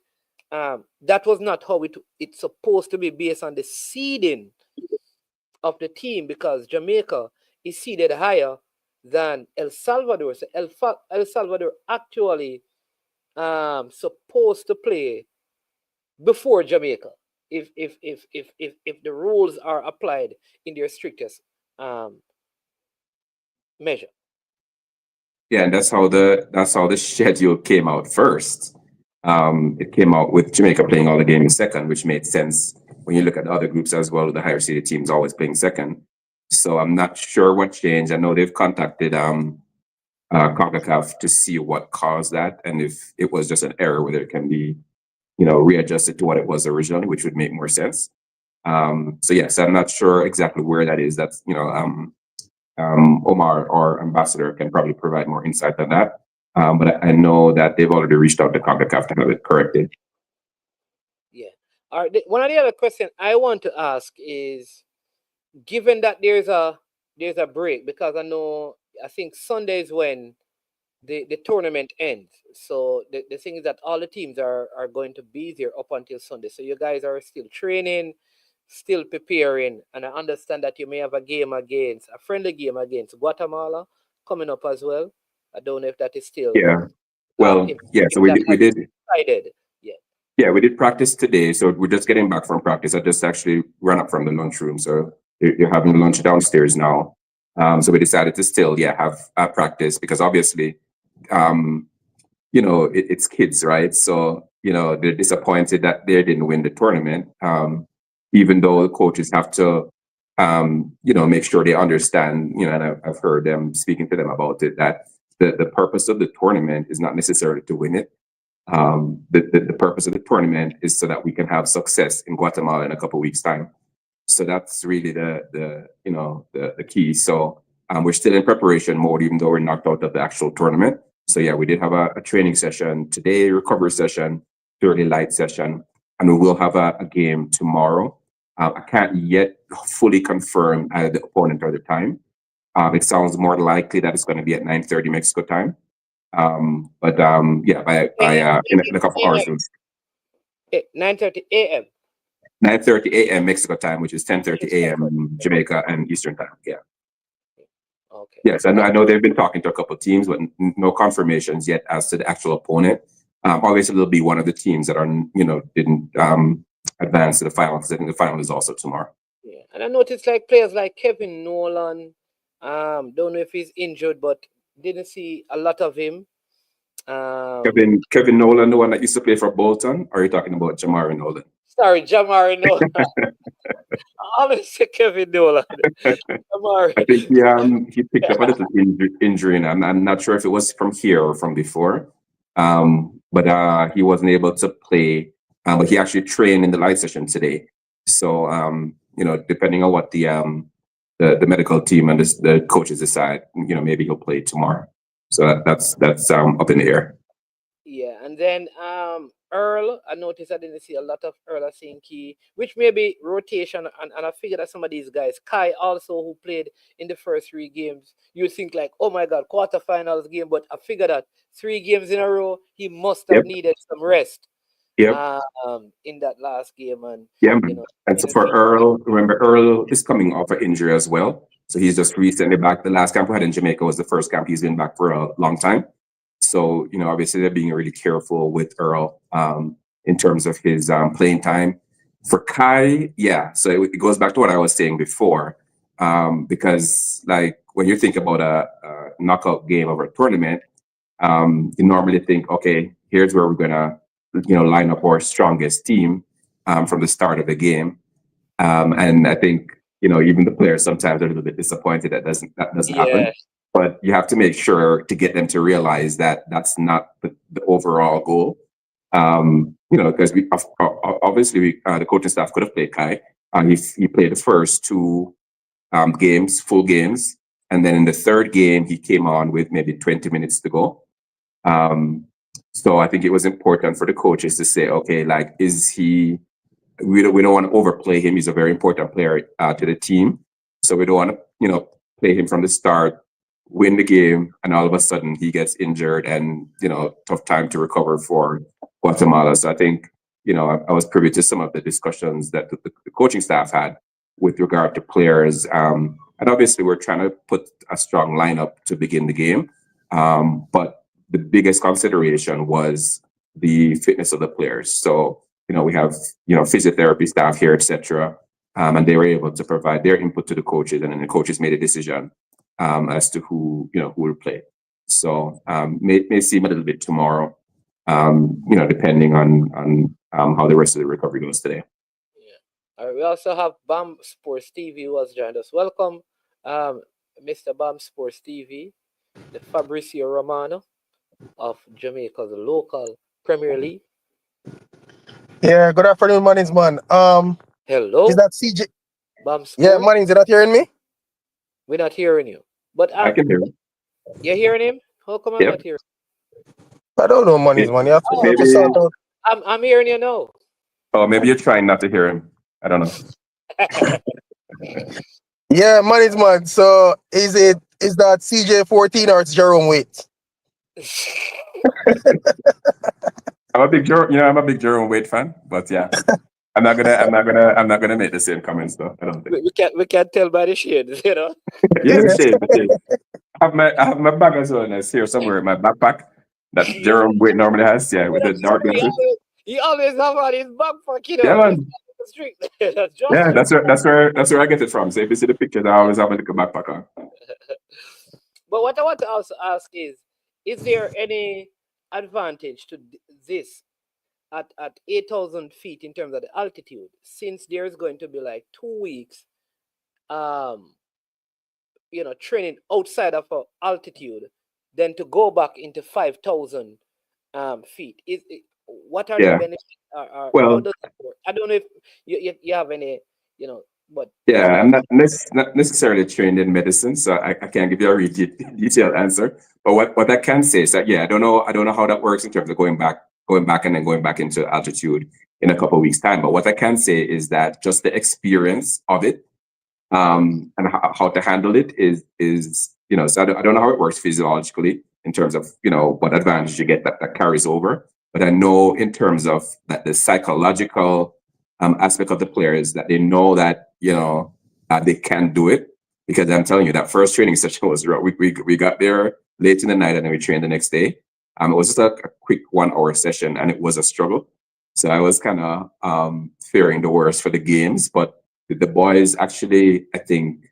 that was not how it's supposed to be based on the seeding of the team, because Jamaica is seeded higher than El Salvador. So El Salvador actually supposed to play before Jamaica if the rules are applied in their strictest measure. Yeah, and that's how the schedule came out first. It came out with Jamaica playing all the games second, which made sense when you look at the other groups as well. The higher seeded teams always playing second. So I'm not sure what changed. I know they've contacted CONCACAF to see what caused that, and if it was just an error, whether it can be, you know, readjusted to what it was originally, which would make more sense. So yes, I'm not sure exactly where that is. That's, you know, Omar, our ambassador, can probably provide more insight on that. But I know that they've already reached out to CONCACAF to have it corrected. All right. One of the other questions I want to ask is, given that there's a break, because I think Sunday is when the tournament ends. So the thing is that all the teams are going to be there up until Sunday. So you guys are still training, still preparing, and I understand that you may have a friendly game against Guatemala coming up as well. I don't know if that is still Yeah. Well, yeah. So we did. decided. Yeah. Yeah, we did practice today. So we're just getting back from practice. I just actually ran up from the lunchroom. So you're having lunch downstairs now. So we decided to still, have a practice because obviously, it's kids, right? So, they're disappointed that they didn't win the tournament. Even though the coaches have to, make sure they understand, and I've heard them speaking to them about it, that the purpose of the tournament is not necessarily to win it. The purpose of the tournament is so that we can have success in Guatemala in a couple of weeks' time. So that's really the key. So we're still in preparation mode, even though we're knocked out of the actual tournament. So yeah, we did have a training session today, recovery session, fairly light session, and we will have a game tomorrow. I can't yet fully confirm either the opponent or the time. It sounds more likely that it's going to be at 9:30 Mexico time. But by in a couple hours. 9:30 a.m. 9:30 a.m. Mexico time, which is 10:30 a.m. Jamaica and Eastern time. Yeah. Okay. Yes, I know they've been talking to a couple of teams, but no confirmations yet as to the actual opponent. Obviously, there'll be one of the teams that didn't advance to the final, because I think the final is also tomorrow. Yeah, and I noticed like players like Kevin Nolan. Don't know if he's injured, but didn't see a lot of him. Kevin Nolan, the one that used to play for Bolton, or are you talking about Jamari Nolan? Sorry, Jamari Nolan. I'm gonna say Kevin Nolan. Jamari. I think he picked up a little injury, and I'm not sure if it was from here or from before. But he wasn't able to play. But he actually trained in the light session today. So depending on what the medical team and the coaches decide, maybe he'll play tomorrow. So that's up in the air. Yeah, and then Earl, I noticed I didn't see a lot of Earl Asinki, which may be rotation, and I figured that some of these guys, Kai also, who played in the first 3 games, you think like, oh my God, quarterfinals game, but I figured that 3 games in a row, he must have needed some rest. Yep. In that last game, and and so for Earl, remember Earl is coming off an injury as well, so he's just recently back. The last camp we had in Jamaica was the first camp he's been back for a long time. So obviously they're being really careful with Earl in terms of his playing time. For Kai, so it goes back to what I was saying before, because like when you think about a knockout game of a tournament, you normally think, okay, here's where we're gonna line up our strongest team from the start of the game. And I think, even the players sometimes are a little bit disappointed that doesn't happen. But you have to make sure to get them to realize that that's not the overall goal. Because we obviously the coaching staff could have played Kai. He played the first 2 games, full games. And then in the 3rd game, he came on with maybe 20 minutes to go. So I think it was important for the coaches to say, okay, like, we don't want to overplay him. He's a very important player to the team. So we don't want to, play him from the start, win the game, and all of a sudden he gets injured and, tough time to recover for Guatemala. So I think, I was privy to some of the discussions that the coaching staff had with regard to players. And obviously we're trying to put a strong lineup to begin the game. But the biggest consideration was the fitness of the players. So, we have, physiotherapy staff here, etc. And they were able to provide their input to the coaches, and then the coaches made a decision as to who will play. So may seem a little bit tomorrow, depending on how the rest of the recovery goes today. Yeah. All right, we also have BAM Sports TV who has joined us. Welcome, Mr. BAM Sports TV, the Fabrizio Romano of Jamaica's local Premier League. Yeah, good afternoon, Mannings, man. Hello. Is that CJ? BAM Sports? Yeah, Mannings, you're not hearing me? We're not hearing you. But I can hear you. You're hearing him? How come I'm not hearing? I don't know, Mannings, man. You have to sort out. I'm hearing you now. Oh, maybe you're trying not to hear him. I don't know. Yeah, money's man. So is that CJ14 or it's Jerome Waite? I'm a big Jerome Wade fan, but yeah, I'm not gonna make the same comments though. I don't think. We can't tell by the shades, you know. Yeah, the shade. I have my bag as well, and it's here somewhere in my backpack that Jerome Wade normally has. Yeah, with the That's dark true. glasses. He always have on his backpack, you Yeah, know. He's man. strict. That's just Yeah, true. that's where I get it from. So if you see the pictures, I always have a little backpack on. But what I want to also ask is there any advantage to this at 8,000 feet in terms of the altitude, since there's going to be like 2 weeks, training outside of altitude, then to go back into 5,000 feet? What are the Yeah. benefits? Or Well, how does it work? I don't know if you have any, but yeah, I'm not necessarily trained in medicine, so I can't give you a really detailed answer. But what I can say is that, yeah, I don't know how that works in terms of going back and then going back into altitude in a couple of weeks' time. But what I can say is that just the experience of it, and how to handle it is so I don't know how it works physiologically in terms of what advantage you get that carries over. But I know in terms of that the psychological aspect of the players, that they know that they can do it, because I'm telling you that first training session was rough. We got there late in the night and then we trained the next day. It was just a quick 1 hour session and it was a struggle. So I was kind of fearing the worst for the games, but the boys actually, I think,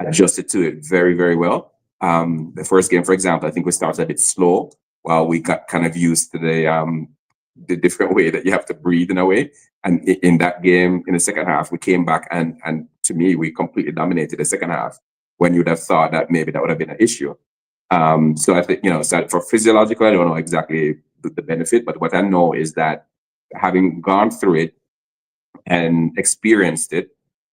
adjusted to it very, very well. The first game, for example, I think we started a bit slow while we got kind of used to the different way that you have to breathe in a way. And in that game, in the second half, we came back and to me, we completely dominated the second half, when you'd have thought that maybe that would have been an issue. So I think, so for physiological, I don't know exactly the benefit, but what I know is that having gone through it and experienced it,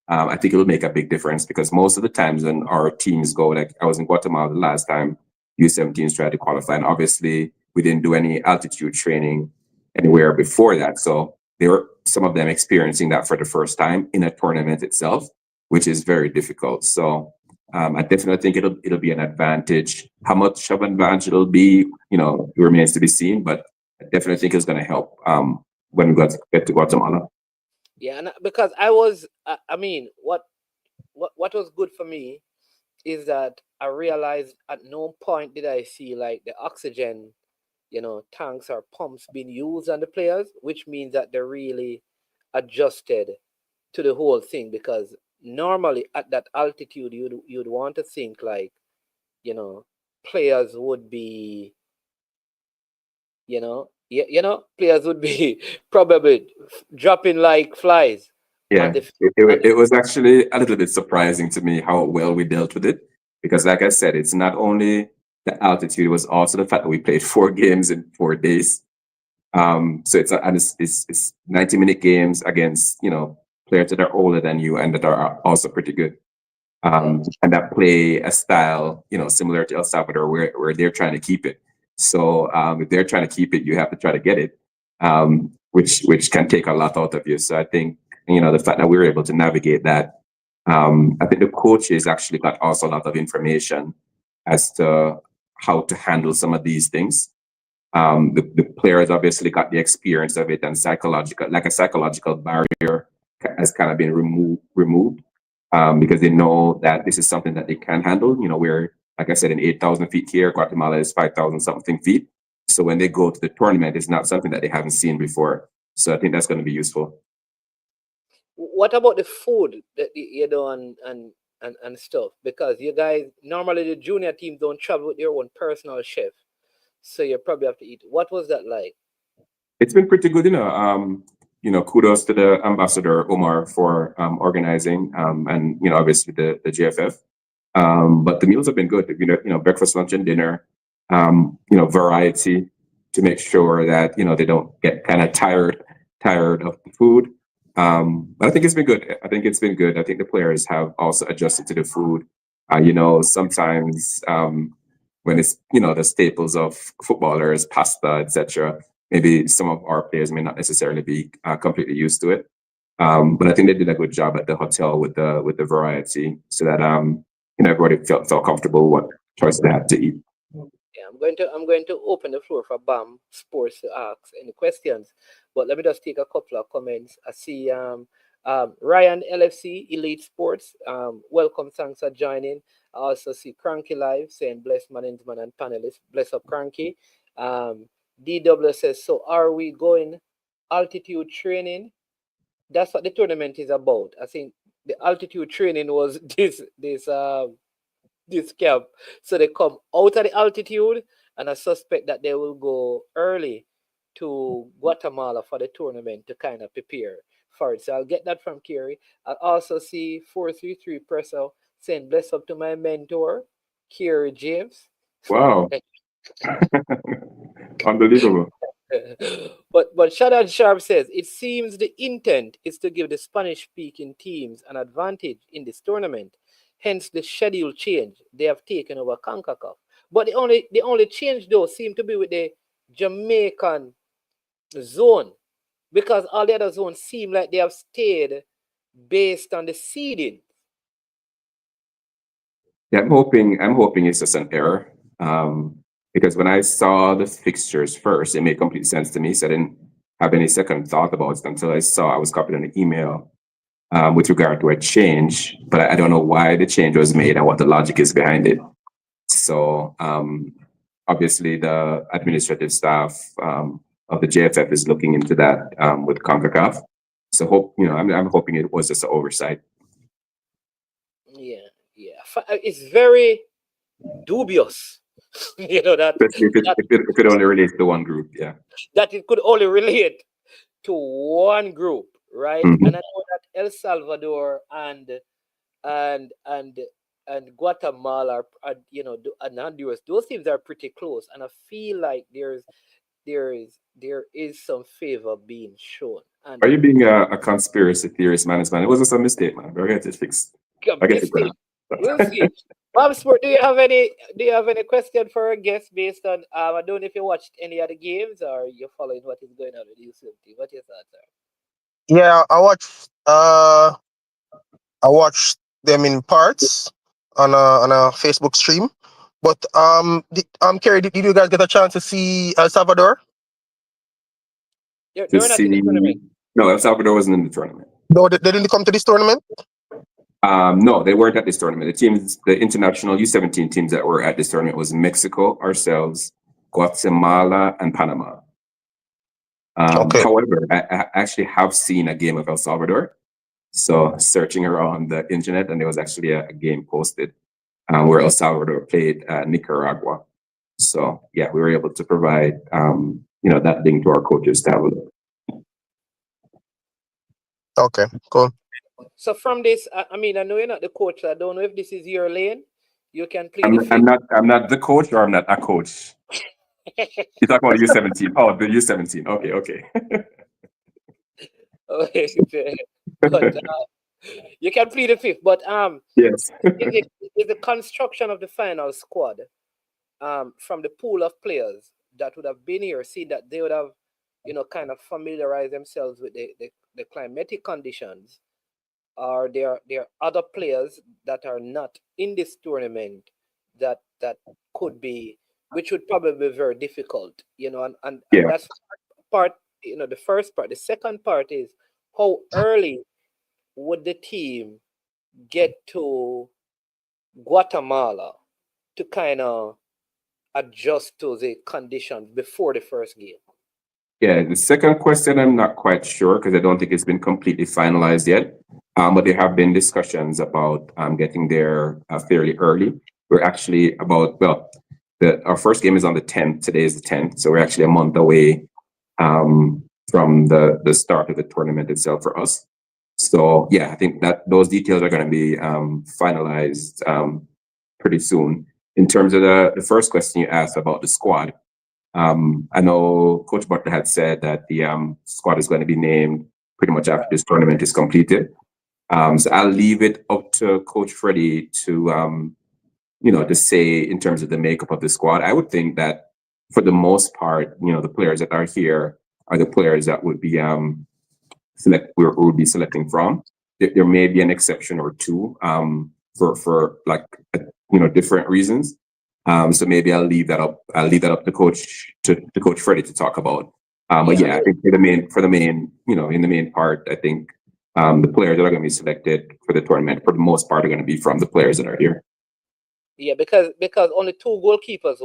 I think it'll make a big difference, because most of the times when our teams go, like I was in Guatemala the last time U17s tried to qualify, and obviously we didn't do any altitude training anywhere before that. So they were, some of them, experiencing that for the first time in a tournament itself, which is very difficult. So I definitely think it'll be an advantage. How much of an advantage it'll be, it remains to be seen, but I definitely think it's going to help when we get to Guatemala. Yeah, and because what was good for me is that I realized at no point did I see like the oxygen, tanks or pumps being used on the players, which means that they're really adjusted to the whole thing. Because normally at that altitude, you'd want to think like, players would be, players would be probably dropping like flies. Yeah, it was actually a little bit surprising to me how well we dealt with it, because like I said, it's not only the altitude, it was also the fact that we played 4 games in 4 days. So it's 90-minute games against, players that are older than you and that are also pretty good. And that play a style, similar to El Salvador, where they're trying to keep it. So if they're trying to keep it, you have to try to get it, which can take a lot out of you. So I think, the fact that we were able to navigate that, I think the coaches actually got also a lot of information as to how to handle some of these things. The players obviously got the experience of it, and a psychological barrier has kind of been removed, because they know that this is something that they can handle. We're, like I said, in 8,000 feet here, Guatemala is 5,000 something feet. So when they go to the tournament, it's not something that they haven't seen before. So I think that's going to be useful. What about the food that and stuff? Because you guys, normally the junior teams don't travel with their own personal chef, so you probably have to eat. What was that like? It's been pretty good, kudos to the ambassador Omar for organizing, and obviously the JFF. But the meals have been good. Breakfast, lunch, and dinner. Variety to make sure that they don't get kind of tired of the food. But I think it's been good. I think the players have also adjusted to the food. Sometimes when it's the staples of footballers, pasta, etc. maybe some of our players may not necessarily be completely used to it. But I think they did a good job at the hotel with the variety, so that everybody felt comfortable what choice they had to eat. Yeah, I'm going to open the floor for BAM Sports to ask any questions. But let me just take a couple of comments. I see Ryan LFC Elite Sports. Welcome, thanks for joining. I also see Cranky Live saying bless management and panelists. Bless up Cranky. DW says, so are we going altitude training? That's what the tournament is about. I think the altitude training was this camp. So they come out of the altitude, and I suspect that they will go early to Guatemala for the tournament to kind of prepare for it. So I'll get that from Kerry. I'll also see 433 Presso saying bless up to my mentor, Kerry James. Wow. Unbelievable. But Shadan Sharp says it seems the intent is to give the Spanish-speaking teams an advantage in this tournament. Hence the schedule change. They have taken over CONCACAF. But the only change though seemed to be with the Jamaican zone, because all the other zones seem like they have stayed based on the seeding. Yeah, I'm hoping it's just an error. Because when I saw the fixtures first, it made complete sense to me. So I didn't have any second thought about it until I was copied on an email with regard to a change, but I don't know why the change was made and what the logic is behind it. So obviously the administrative staff of the JFF is looking into that with CONCACAF. So I'm hoping it was just an oversight. Yeah. It's very dubious. That if it only relates to one group, yeah. That it could only relate to one group, right? Mm-hmm. And I know that El Salvador and Guatemala are and Honduras, those teams are pretty close, and I feel like there is some favor being shown. And are you being a conspiracy theorist, man? It was just a mistake, man. We'll get it fixed. We'll see. Bob Sport, do you have any question for our guest based on I don't know if you watched any of the games or you're following what is going on with the UCL team. What your thoughts are? Yeah, I watched them in parts on a Facebook stream. But Kerry, did you guys get a chance to see El Salvador? They were not in the tournament. No, El Salvador wasn't in the tournament. No, they didn't come to this tournament? No, they weren't at this tournament. The international U17 teams that were at this tournament was Mexico, ourselves, Guatemala, and Panama. Okay. However, I actually have seen a game of El Salvador. So searching around the internet, and there was actually a game posted where El Salvador played Nicaragua. So yeah, we were able to provide that link to our coaches to have a look. Okay, cool. So from this, I mean, I know you're not the coach. I don't know if this is your lane. You can plead. I'm not the coach, or I'm not a coach. You talk about U17. Oh, the U17. Okay. Okay. But you can plead the fifth. But yes. is the construction of the final squad from the pool of players that would have been here, see that they would have, kind of familiarized themselves with the climatic conditions, or there are other players that are not in this tournament that could be, which would probably be very difficult, and that's part, the first part. The second part is how early would the team get to Guatemala to kind of adjust to the conditions before the first game? Yeah, the second question, I'm not quite sure because I don't think it's been completely finalized yet. But there have been discussions about getting there fairly early. We're actually our first game is on the 10th. Today is the 10th. So we're actually a month away from the start of the tournament itself for us. So yeah, I think that those details are going to be finalized pretty soon. In terms of the first question you asked about the squad, I know Coach Butler had said that the squad is going to be named pretty much after this tournament is completed. So I'll leave it up to Coach Freddie to to say in terms of the makeup of the squad. I would think that for the most part, the players that are here are the players that would be we would be selecting from. There may be an exception or two for like different reasons. So maybe I'll leave that up. I'll leave that up to Coach Freddie to talk about. But yeah, I think in the main part, I think the players that are going to be selected for the tournament, for the most part, are going to be from the players that are here. Yeah, because only 2 goalkeepers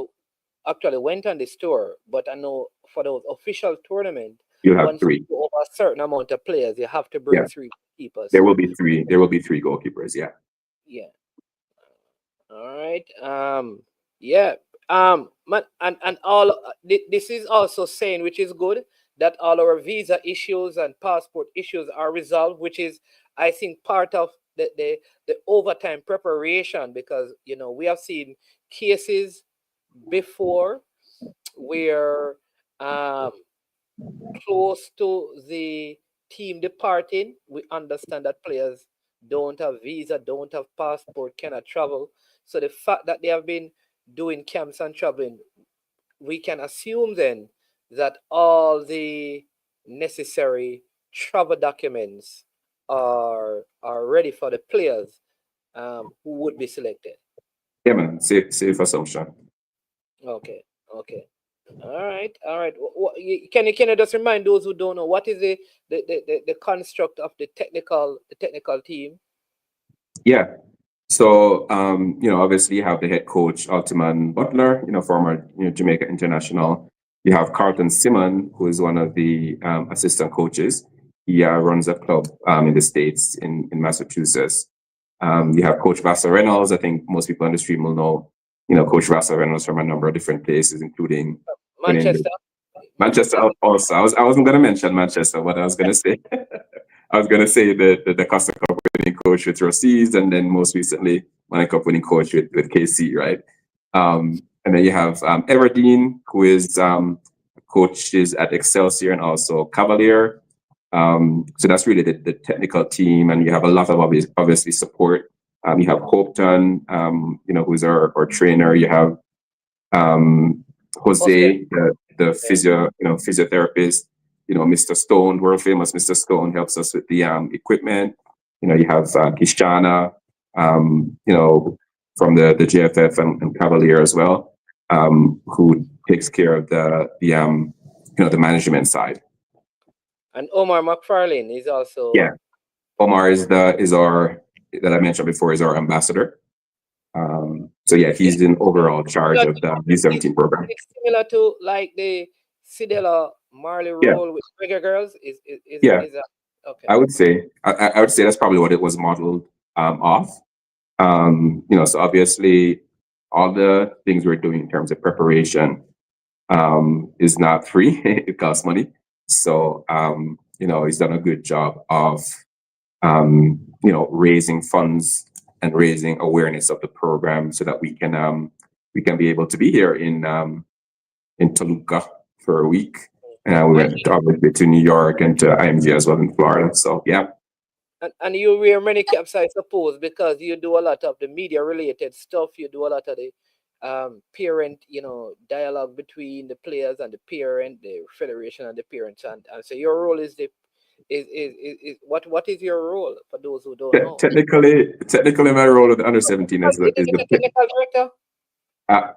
actually went on this tour, but I know for the official tournament, you have 3. You over a certain amount of players, you have to bring 3 keepers. There will be 3. There will be 3 goalkeepers. Yeah. Yeah. All right. Yeah. And all this is also saying, which is good, that all our visa issues and passport issues are resolved, which is, I think, part of the overtime preparation, because we have seen cases before where close to the team departing, we understand that players don't have visa, don't have passport, cannot travel. So the fact that they have been doing camps and traveling, we can assume then that all the necessary travel documents are ready for the players who would be selected. Yeah, man. Safe assumption. Okay. All right. Can you just remind those who don't know what is the construct of the technical team? Yeah. So obviously you have the head coach Altiman Butler, former Jamaica international. You have Carlton Simon, who is one of the assistant coaches. He runs a club in the States in Massachusetts. You have Coach Vassa Reynolds. I think most people on the stream will know, Coach Vassa Reynolds from a number of different places, including Manchester. Manchester also. I wasn't going to mention Manchester, but I was going to say the Costa Cup winning coach with Rossies, and then most recently Manning Cup winning coach with KC, right? And then you have Everdeen, who is coaches at Excelsior and also Cavalier. So that's really the technical team, and you have a lot of obviously support. You have Hopeton, who's our trainer. You have Jose, the physiotherapist. Mr. Stone, world famous Mr. Stone, helps us with the equipment. You have Kishana, from the JFF and Cavalier as well, who takes care of the management side. And Omar McFarlane is also. Yeah, Omar is our, that I mentioned before, is our ambassador. So yeah, he's in overall charge of the U17 program. It's similar to like the Sidela Marley role with Bigger Girls. Is that okay? I would say that's probably what it was modeled off. So obviously all the things we're doing in terms of preparation is not free. It costs money. So he's done a good job of raising funds and raising awareness of the program so that we can be able to be here in Toluca for a week. And we went obviously to New York and to IMG as well in Florida. So yeah. And you wear many caps, I suppose, because you do a lot of the media related stuff. You do a lot of the parent, dialogue between the players and the parent, the federation and the parents, and so your role is what is your role for those who don't know? Technically, my role with the under-17 is the technical director. I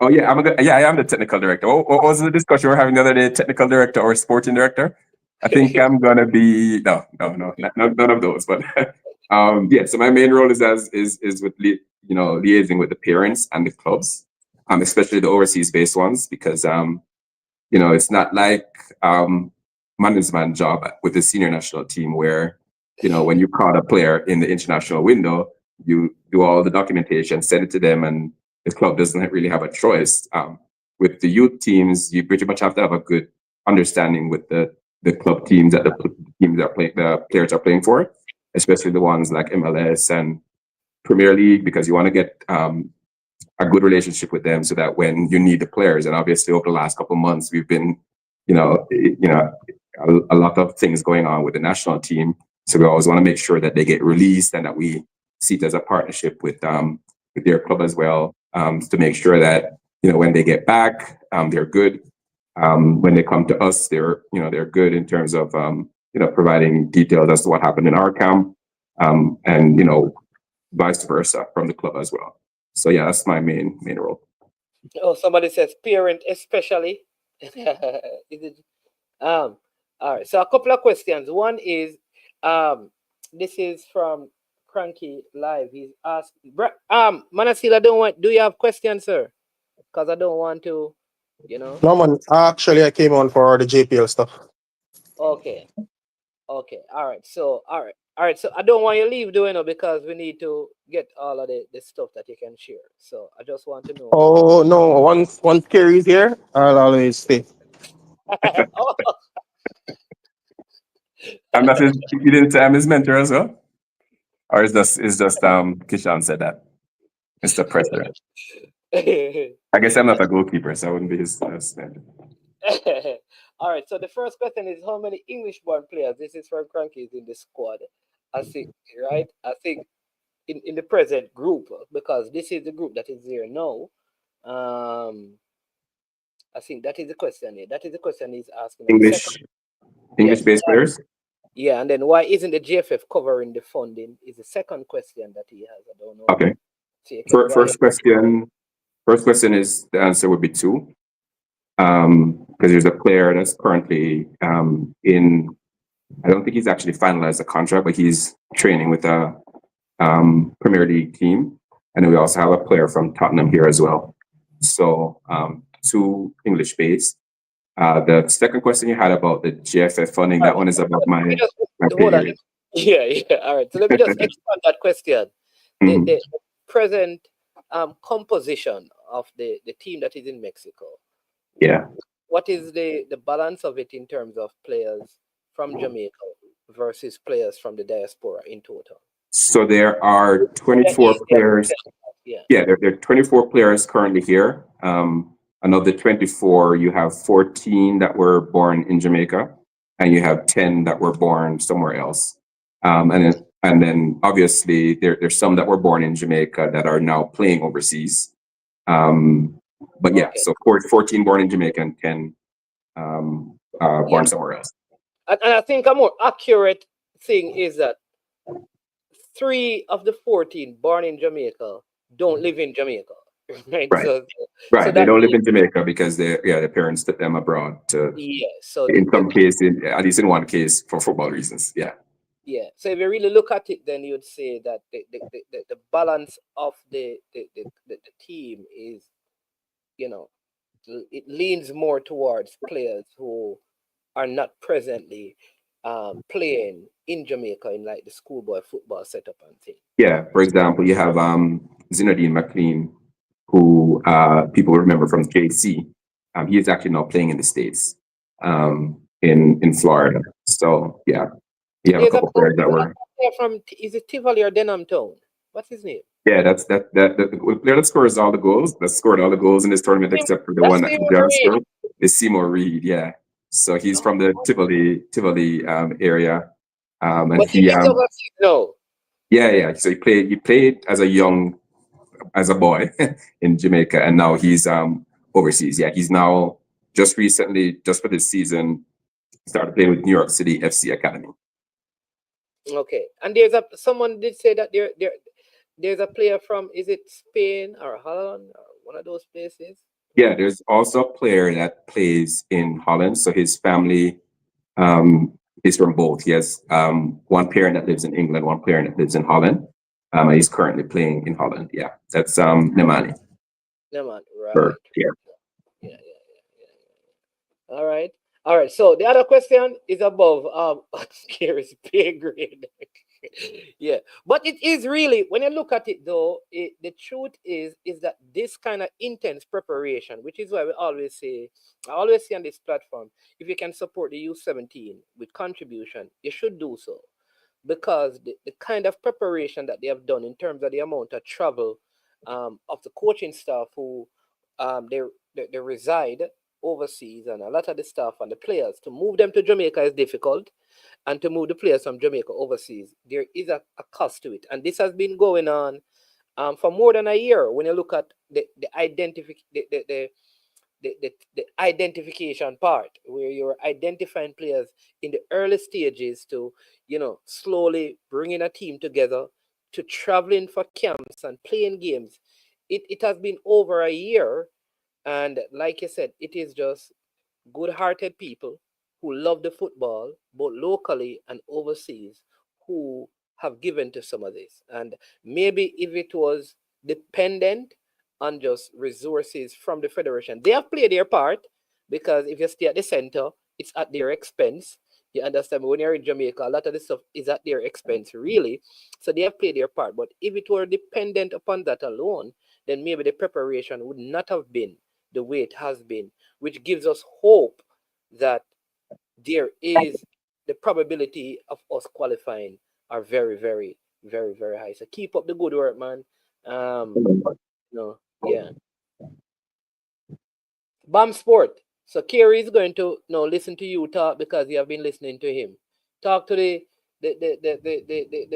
am the technical director. What was the discussion we were having the other day? Technical director or sporting director? I think I'm gonna be none of those. But so my main role is with liaising with the parents and the clubs, especially the overseas-based ones, because it's not like management job with the senior national team where when you caught a player in the international window, you do all the documentation, send it to them, and the club doesn't really have a choice. With the youth teams, you pretty much have to have a good understanding with the club teams that the players are playing for, especially the ones like MLS and Premier League, because you want to get a good relationship with them so that when you need the players, and obviously over the last couple of months, we've been, a lot of things going on with the national team. So we always want to make sure that they get released and that we see it as a partnership with their club as well, to make sure that, when they get back, they're good. When they come to us, they're good in terms of providing details as to what happened in our camp, and vice versa from the club as well. So yeah, that's my main role. Oh, somebody says parent especially. Is it, all right. So a couple of questions. One is, this is from Cranky Live. He's asked, Manasila, do you have questions, sir? Because I don't want to, No man, actually I came on for the JPL stuff. Okay. Okay. All right. So, all right. So I don't want you to leave doing it because we need to get all of the stuff that you can share. So I just want to know. Oh no, once Kerry's here, I'll always stay. Oh, I'm not. You didn't say I'm his mentor as well, or is just Kishan said that, Mr. President. I guess I'm not a goalkeeper, so I wouldn't be his mentor. all right. So the first question is how many English-born players? This is from Cranky is in the squad. I think, right? I think in the present group, because this is the group that is there now. I think that is the question here. That is the question he's asking. English-based players. Yeah, and then why isn't the GFF covering the funding? Is the second question that he has. I don't know. Okay. First question is the answer would be 2. Because there's a player that's currently in. I don't think he's actually finalized a contract, but he's training with a Premier League team, and then we also have a player from Tottenham here as well. So 2 English-based. The second question you had about the GFF funding, that one is about my period. Yeah. All right. So let me just expand that question. The present composition of the team that is in Mexico. Yeah. What is the balance of it in terms of players from Jamaica versus players from the diaspora in total? So there are 24 players. Yeah, there are 24 players currently here. Of the 24, you have 14 that were born in Jamaica, and you have 10 that were born somewhere else. And then obviously there's some that were born in Jamaica that are now playing overseas. But yeah, so 14 born in Jamaica and 10 born somewhere else. And I think a more accurate thing is that 3 of the 14 born in Jamaica don't live in Jamaica. Right. So they don't live in Jamaica because their parents took them abroad to. Yeah. So in some cases, at least in one case, for football reasons. Yeah. Yeah. So if you really look at it, then you'd say that the balance of the team is, it leans more towards players who are not presently playing in Jamaica in like the schoolboy football setup and thing. Yeah. For example, you have Zinedine McLean, who people remember from JC. He is actually now playing in the States, in Florida. So yeah, you have a couple players that were from. Is it Tivoli or Denham Town? What's his name? Yeah, that's the player that scores all the goals. That scored all the goals in this tournament, except for the one that scored, is Seymour Reed. Yeah, so he's from the Tivoli area, and but he overseas, no. Yeah. So he played as a boy in Jamaica, and now he's overseas. Yeah, he's now just recently, just for this season, started playing with New York City FC Academy. Okay, and someone did say that there's a player from, is it Spain or Holland or one of those places? Yeah, there's also a player that plays in Holland. So his family is from both. He has one parent that lives in England, one parent that lives in Holland. And he's currently playing in Holland. Yeah, that's Nemani. Nemani, right. Yeah. All right. So the other question is above Gary's pay grade. Yeah, but it is really, when you look at it though, the truth is that this kind of intense preparation, which is why I always say on this platform, if you can support the U17 with contribution, you should do so, because the kind of preparation that they have done in terms of the amount of travel of the coaching staff who they reside overseas, and a lot of the staff and the players, to move them to Jamaica is difficult. And to move the players from Jamaica overseas, there is a cost to it. And this has been going on for more than a year. When you look at the the identification part, where you're identifying players in the early stages to, slowly bringing a team together, to traveling for camps and playing games. It has been over a year, and like you said, it is just good-hearted people who love the football, both locally and overseas, who have given to some of this. And maybe if it was dependent on just resources from the federation, they have played their part, because if you stay at the center, it's at their expense. You understand? When you're in Jamaica, a lot of the stuff is at their expense, really. So they have played their part. But if it were dependent upon that alone, then maybe the preparation would not have been the way it has been, which gives us hope that there is the probability of us qualifying are very, very, very, very high. So keep up the good work, man. Yeah. Bam Sport. So Kerry is going to listen to you talk, because you have been listening to him. Talk to the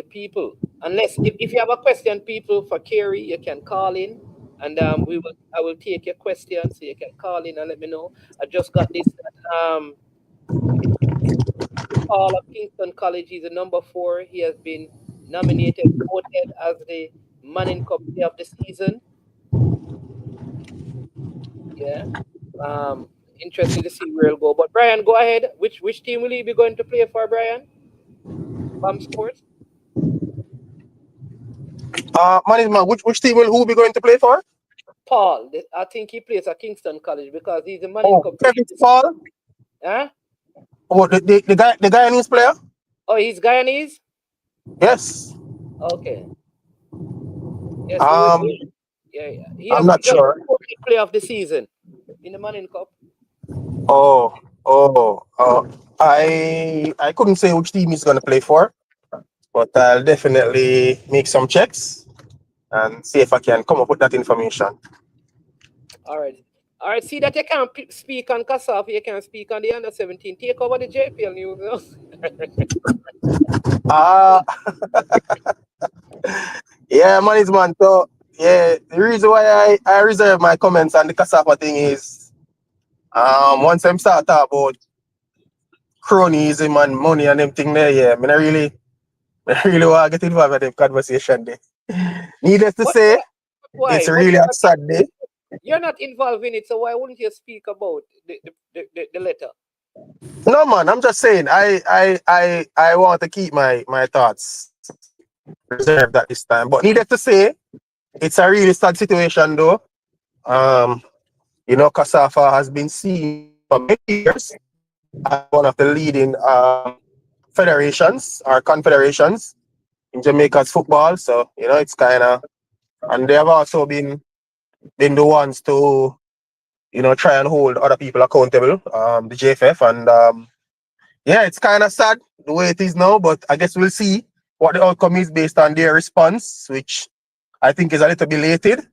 people. Unless if you have a question, people, for Kerry, you can call in, and I will take your question, so you can call in and let me know. I just got this. Paul of Kingston College, he's a number 4. He has been nominated, voted as the Manning Cup player of the season. Yeah. Interesting to see where he'll go. But Brian, go ahead. Which team will he be going to play for, Brian? Bam Sports? Management, which team will who be going to play for? Paul. I think he plays at Kingston College, because he's the Manning Cup player. Kevin Paul? Huh? Oh, the Guyanese player? Oh, he's Guyanese? Yes. Okay. Yes, yeah. I'm not sure. Player of the season in the Manning Cup. I couldn't say which team he's going to play for, but I'll definitely make some checks and see if I can come up with that information. All right. See that you can't speak on KSAFA, you can speak on the under 17. Take over the JPL news. Yeah, man. So yeah, the reason why I reserve my comments on the KSAFA thing is, once I'm start talk about cronyism and money and them thing there, yeah, I really want to get involved in the conversation there. Needless to say, why? it's really a sad day. You're not involved in it, so why wouldn't you speak about the letter? No, man, I'm just saying I want to keep my thoughts reserved at this time. But needless to say, it's a really sad situation though. KSAFA has been seen for many years as one of the leading federations or confederations in Jamaica's football. So, it's kind of, and they have also been the ones to, try and hold other people accountable, the JFF. And yeah, it's kind of sad the way it is now, but I guess we'll see what the outcome is based on their response, which I think is a little belated.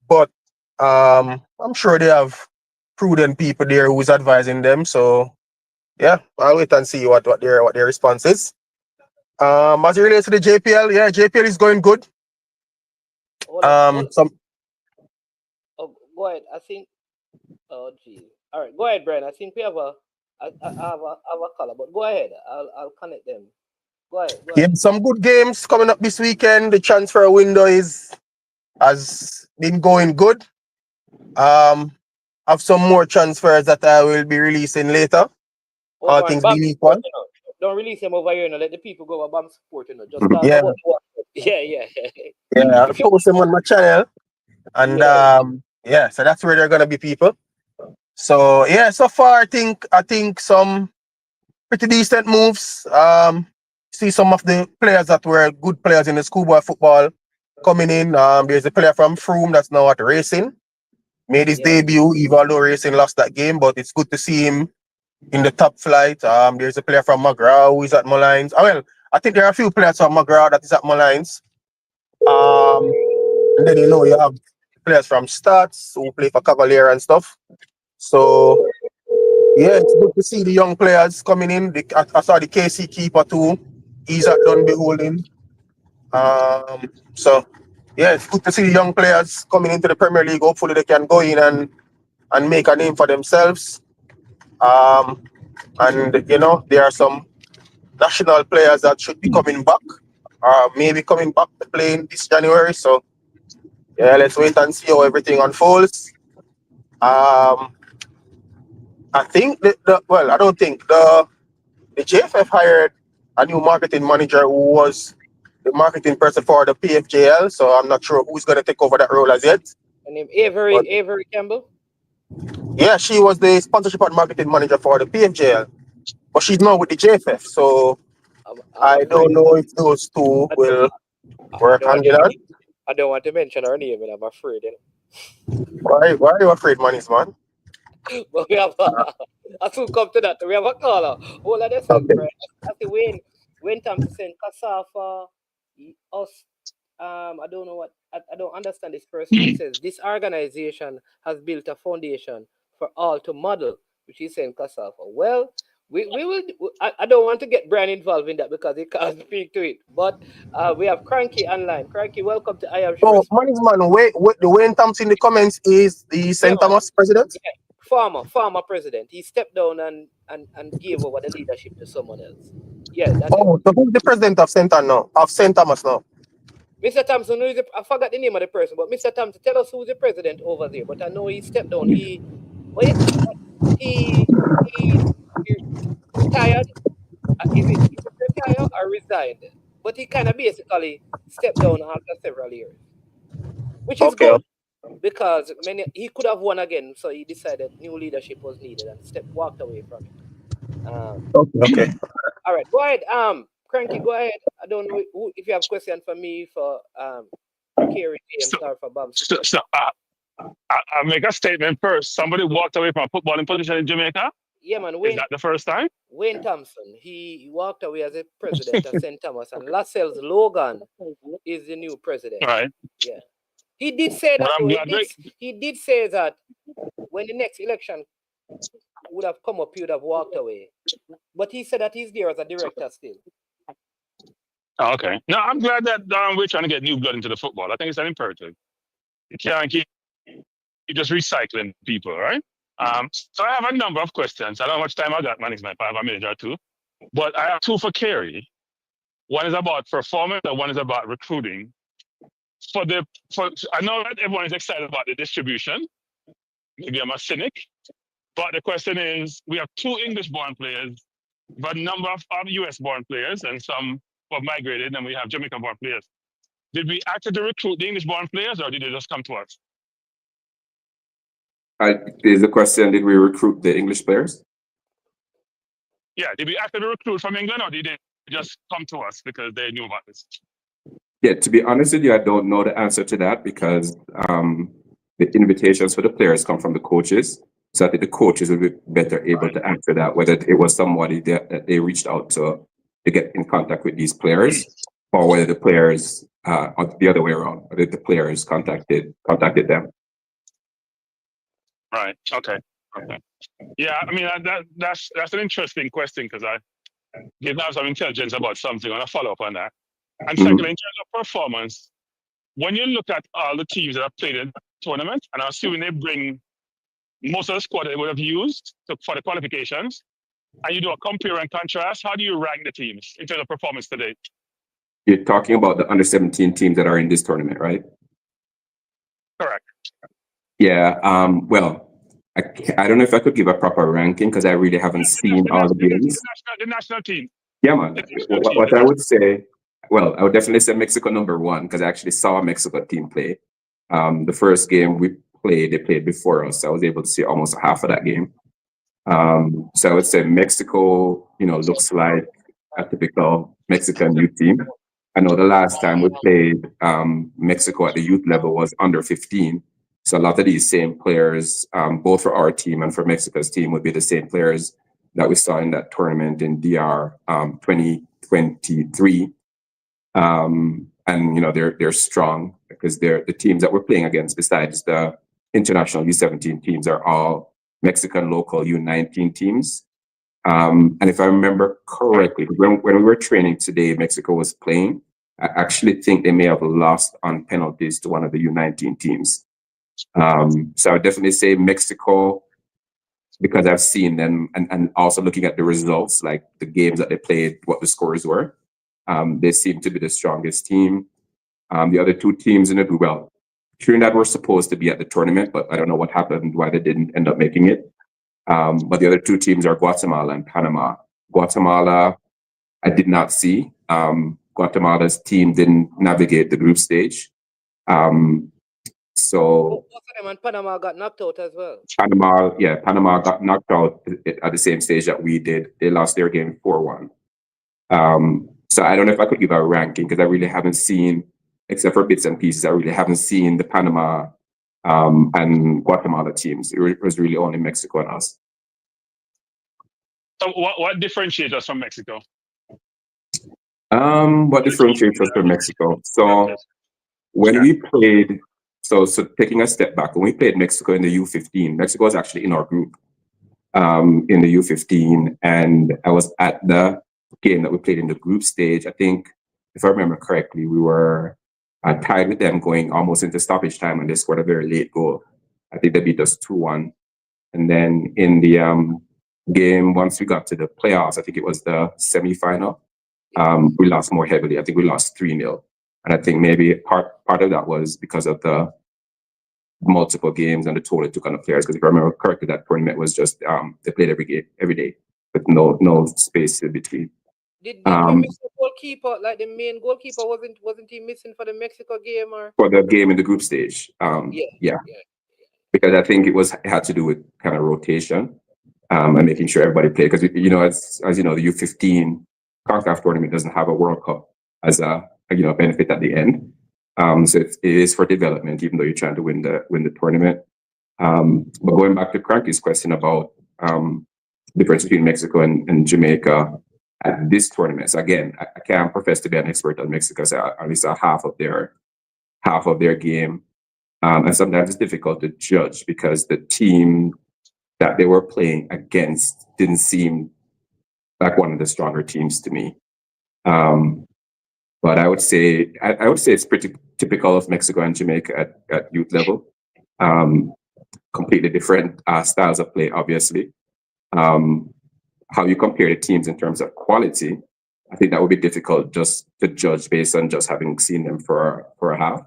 But I'm sure they have prudent people there who's advising them. So yeah, I'll wait and see what their response is. As it relates to the JPL, yeah, JPL is going good. Go ahead. I think. Oh, geez. All right, go ahead, Brian. I think we have a caller, but go ahead. I'll connect them. Go ahead. Yeah, some good games coming up this weekend. The transfer window has been going good. Have some more transfers that I will be releasing later. All things being equal. Don't release them over here, let the people go about support, Just talk about what. Yeah. I'll post them on my channel. And so that's where they're gonna be, people. So yeah, so far I think some pretty decent moves. See some of the players that were good players in the schoolboy football coming in. There's a player from Froome that's now at Racing. Made his debut, even though Racing lost that game, but it's good to see him in the top flight. There's a player from McGraw who is at Mullines. Well, I think there are a few players from McGraw that is at Mullines. And then you have players from Stats who play for Cavalier and stuff. So yeah, it's good to see the young players coming in. I saw the KC keeper too. He's at Dunby Holding. So yeah, it's good to see the young players coming into the Premier League. Hopefully they can go in and and make a name for themselves. And you know, there are some national players that should be coming back, maybe coming back to play in this January. So yeah, let's wait and see how everything unfolds. Um, I think well, I don't think the JFF hired a new marketing manager who was the marketing person for the PFJL. So I'm not sure who's going to take over that role as yet. Her name But Avery Campbell. yeah, she was the sponsorship and marketing manager for the PFJL, but she's now with the JFF. So I'm I afraid. don't know if those two I will I work don't want hand in hand. I don't want to mention her name, and I'm afraid. Why are you afraid, Manis, man? But we have I soon come to that. We have a caller. All of this, Okay. right? I see Wayne Thompson saying KSAFA us. I don't know what I don't understand this person. He says this organization has built a foundation for all to model, which he's saying KSAFA. Well, we will. I don't want to get Brian involved in that because he can't speak to it. But we have Cranky online. Cranky, welcome to I Am Sure So, Sports. Manis, man, the Wayne Thompson in the comments is the Yeah, St. man. Thomas president. Yeah, former president. He stepped down and gave over the leadership to someone else. Yeah, that's it. Oh, so who's the president of St. now? Of St. Thomas now? Mr. Thompson, who is I forgot the name of the person, but Mr. Thompson, tell us who's the president over there. But I know he stepped down. He retired. Is it retired or resigned? But he kind of basically stepped down after several years, which is Okay. good because he could have won again. So he decided new leadership was needed and walked away from it. Okay. All right, go ahead. Cranky, go ahead. I don't know if you have question for me for Kerry James So, or for Bams. I'll make a statement first. Somebody walked away from a footballing position in Jamaica. Yeah, man. Is that the first time? Wayne Thompson. He walked away as a president of St. Thomas, and Lascelles Logan is the new president. Right. Yeah. He did say that. Well, He did say that when the next election would have come up, he would have walked away. But he said that he's there as a director still. Okay. No, I'm glad that we're trying to get new blood into the football. I think it's an imperative. You can't keep just recycling people, right? So I have a number of questions. I don't know how much time I got, management, if I have a minute or two. But I have two for Kerry. One is about performance, and one is about recruiting. I know that everyone is excited about the distribution. Maybe I'm a cynic. But the question is, we have 2 English-born players, but a number of US-born players, and some have migrated, and we have Jamaican-born players. Did we actively recruit the English-born players, or did they just come to us? Is the question, did we recruit the English players? Yeah, did we actively recruit from England, or did they just come to us because they knew about this? Yeah, to be honest with you, I don't know the answer to that because the invitations for the players come from the coaches. So I think the coaches will be better able to answer that, whether it was somebody that they reached out to get in contact with these players, or whether the players, or the other way around, whether the players contacted them. Right. Okay. Yeah, I mean that's an interesting question because I give out some intelligence about something. I want to follow up on that. And secondly, in terms of performance, when you look at all the teams that have played in the tournament, and I'm assuming they bring most of the squad they would have used for the qualifications, and you do a compare and contrast, how do you rank the teams in terms of performance today? You're talking about the under-17 teams that are in this tournament, right? Correct. Yeah. Well, I don't know if I could give a proper ranking because I really haven't seen all the games. The national team. Yeah, man. What I would say, well, I would definitely say Mexico #1 because I actually saw a Mexico team play. The first game they played before us. So I was able to see almost half of that game. So I would say Mexico, looks like a typical Mexican youth team. I know the last time we played Mexico at the youth level was under 15. So a lot of these same players, both for our team and for Mexico's team, would be the same players that we saw in that tournament in DR 2023. And they're strong because they're the teams that we're playing against. Besides the international U17 teams, are all Mexican local U19 teams. And if I remember correctly, when we were training today, Mexico was playing. I actually think they may have lost on penalties to one of the U19 teams. So I would definitely say Mexico, because I've seen them and also looking at the results, like the games that they played, what the scores were. They seem to be the strongest team. The other two teams in it, well, Trinidad were supposed to be at the tournament, but I don't know what happened, why they didn't end up making it. But the other two teams are Guatemala and Panama. Guatemala, I did not see. Guatemala's team didn't navigate the group stage. So both of them and Panama got knocked out as well. Panama got knocked out at the same stage that we did. They lost their game 4-1. So I don't know if I could give a ranking because I really haven't seen, except for bits and pieces, I really haven't seen the Panama and Guatemala teams. It was really only Mexico and us. So what differentiates us from Mexico? What differentiates us from Mexico? So when we played, so taking a step back, when we played Mexico in the U15, Mexico was actually in our group in the U15, and I was at the game that we played in the group stage. I think, if I remember correctly, we were tied with them going almost into stoppage time, and they scored a very late goal. I think they beat us 2-1. And then in the game, once we got to the playoffs, I think it was the semifinal, we lost more heavily. I think we lost 3-0. And I think maybe part of that was because of the multiple games and the toll it took on the players. Because if I remember correctly, that tournament was just they played every game, every day, with no space in between. Did you miss the goalkeeper? Like the main goalkeeper wasn't he missing for the Mexico game or for the game in the group stage? Yeah. Because I think it had to do with kind of rotation and making sure everybody played. Because as you know, the U15 KSAFA tournament doesn't have a World Cup as a benefit at the end. So it is for development, even though you're trying to win the tournament. But going back to Cranky's question about difference between Mexico and Jamaica at this tournament. So again, I can't profess to be an expert on Mexico, so I only saw half of their game. And sometimes it's difficult to judge because the team that they were playing against didn't seem like one of the stronger teams to me. But I would say it's pretty typical of Mexico and Jamaica at youth level. Completely different styles of play, obviously. How you compare the teams in terms of quality, I think that would be difficult just to judge based on just having seen them for a half.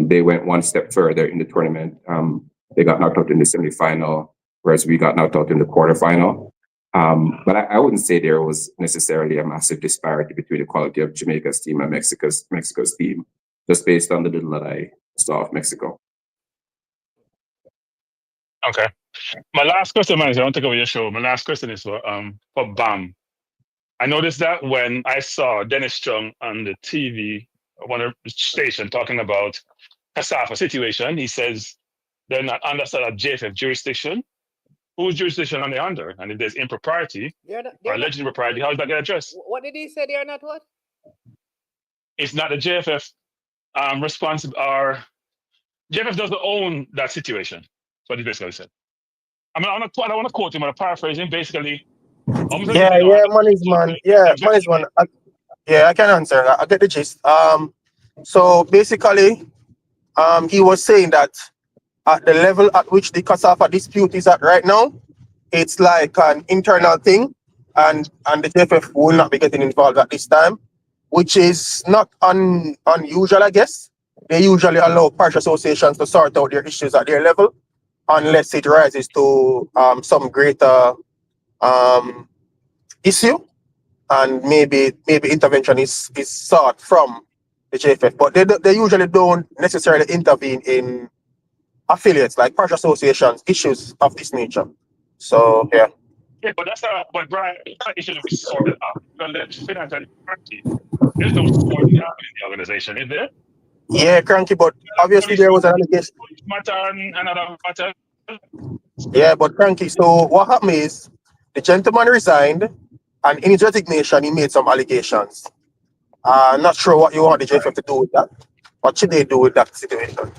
They went one step further in the tournament. They got knocked out in the semifinal, whereas we got knocked out in the quarterfinal. But I wouldn't say there was necessarily a massive disparity between the quality of Jamaica's team and Mexico's team, just based on the little that I saw of Mexico. Okay. My last question, man, I don't take over your show. My last question is for Bam. I noticed that when I saw Dennis Strong on the TV, one of the station talking about KSAFA situation, he says they're not under sort of JFF jurisdiction. Whose jurisdiction are they under? And if there's impropriety or alleged impropriety, how is that get addressed? What did he say? They are not what? It's not the JFF responsible, or JFF doesn't own that situation. That's what he basically said. I don't want to quote him, I'm paraphrasing. Basically, Money's man. I can answer. I get the gist. So basically, he was saying that at the level at which the KSAFA dispute is at right now, it's like an internal thing, and the JFF will not be getting involved at this time, which is not unusual, I guess. They usually allow parish associations to sort out their issues at their level, unless it rises to some greater issue, and maybe intervention is sought from the JFF. But they usually don't necessarily intervene in affiliates like parish associations issues of this nature. So yeah, but that's not. But Brian, that issue to be sorted out. There's financial party. There's no sorting out in the organization, is there? Yeah, Cranky, but obviously there was an allegation. Matter and another matter. Yeah, but Cranky, so what happened is the gentleman resigned, and in his resignation he made some allegations. I'm not sure what you want the JFF to do with that. What should they do with that situation?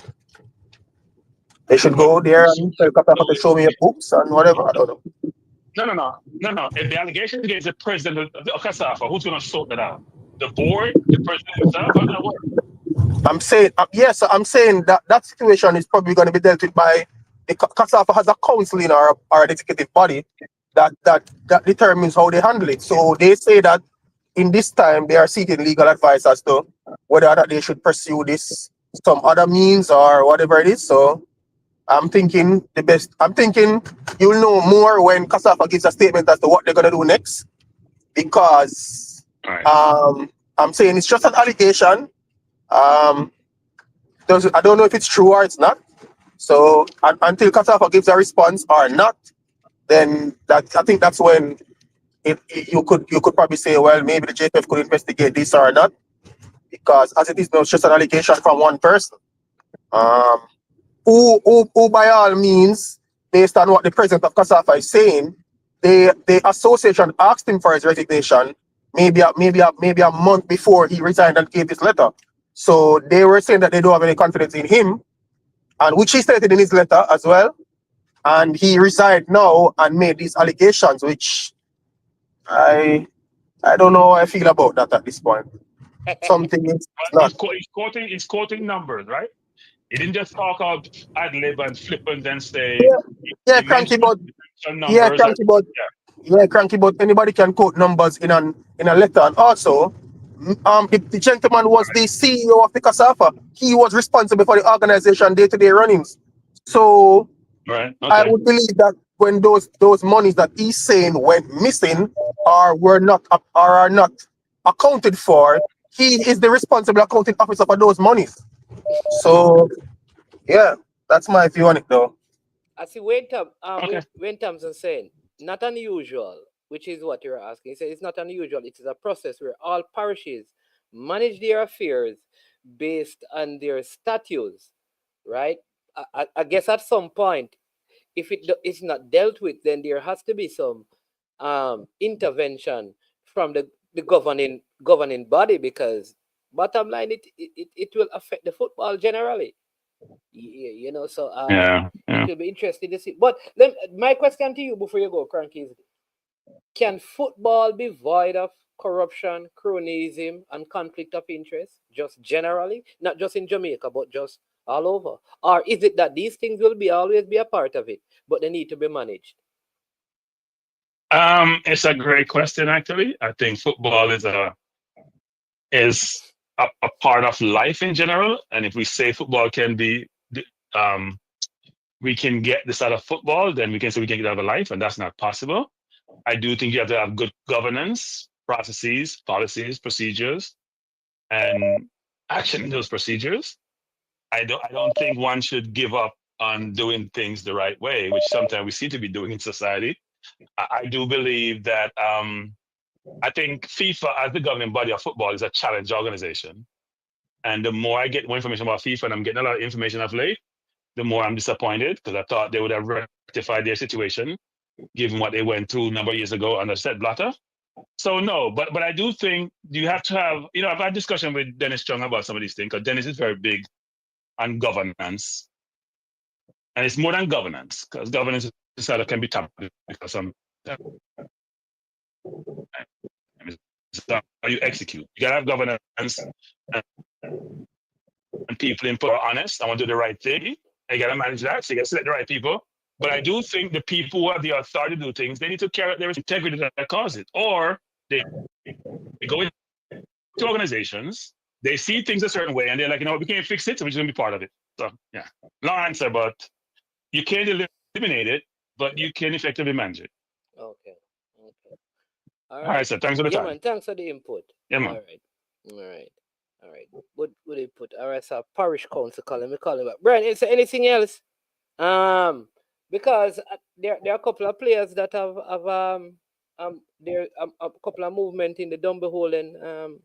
They should go there and tell KSAFA to show me your books and whatever. I don't know. No. If the allegation against the president of KSAFA, who's going to sort that out? The board, the president himself, how does that work? I'm saying, yes, I'm saying that that situation is probably going to be dealt with by the KSAFA has a council or an executive body that determines how they handle it. So they say that in this time they are seeking legal advice as to whether or not they should pursue this some other means or whatever it is. So I'm thinking you'll know more when KSAFA gives a statement as to what they're gonna do next. Because Right. I'm saying it's just an allegation. I don't know if it's true or it's not. So until KSAFA gives a response or not, then I think that's when you could probably say, well, maybe the JPF could investigate this or not, because as it is now, it's just an allegation from one person. Who by all means, based on what the president of KSAFA is saying, the association asked him for his resignation maybe a month before he resigned and gave this letter. So they were saying that they don't have any confidence in him, and which he stated in his letter as well. And he resigned now and made these allegations, which I don't know how I feel about that at this point. Something is But not. he's quoting numbers, right? He didn't just talk out ad lib and flippant and say Yeah, yeah, he cranky, mentioned but yeah, numbers. cranky, but Yeah. yeah, cranky, but anybody can quote numbers in a letter. And also, the gentleman was the CEO of the KSAFA. He was responsible for the organization day-to-day runnings. So Right. I Okay. would believe that when those monies that he's saying went missing or are not accounted for, he is the responsible accounting officer for those monies. So yeah, that's my view on it, though. I see Okay. Wayne Thompson saying, not unusual, which is what you're asking. He said it's not unusual. It is a process where all parishes manage their affairs based on their statutes, right? I guess at some point, if it's not dealt with, then there has to be some intervention from the governing body, because bottom line, it will affect the football generally. So Yeah. it Yeah. will be interesting to see. But my question to you before you go, Cranky, is can football be void of corruption, cronyism, and conflict of interest, just generally, not just in Jamaica, but just all over? Or is it that these things will always be a part of it, but they need to be managed? It's a great question. Actually, I think football is a part of life in general, and if we say football can be um we can get this out of football, then we can say we can get out of life, and that's not possible. I do think you have to have good governance, processes, policies, procedures, and action in those procedures. I don't think one should give up on doing things the right way, which sometimes we seem to be doing in society. I do believe that I think FIFA, as the governing body of football, is a challenge organization. And the more I get more information about FIFA, and I'm getting a lot of information of late, the more I'm disappointed, because I thought they would have rectified their situation, given what they went through a number of years ago under Sepp Blatter. So no, but I do think you have to have, I've had discussion with Dennis Chung about some of these things, because Dennis is very big on governance. And it's more than governance, because governance is sort of can be tapped, because how you execute. You gotta have governance, and people in power are honest. I want to do the right thing. You gotta manage that. So you gotta select the right people. But I do think the people who have the authority to do things, they need to carry out their integrity that cause it. Or they go into organizations, they see things a certain way, and they're like, we can't fix it, so we're just gonna be part of it. So yeah, long answer, but you can't eliminate it, but you can effectively manage it. Okay. All right, sir. Thanks for the Yeah, time. man. Thanks for the input. Yeah, man. All right. Good input. All right, so parish council calling me back. Brian, is there anything else? Because there are a couple of players that have there a couple of movement in the Dumbeholen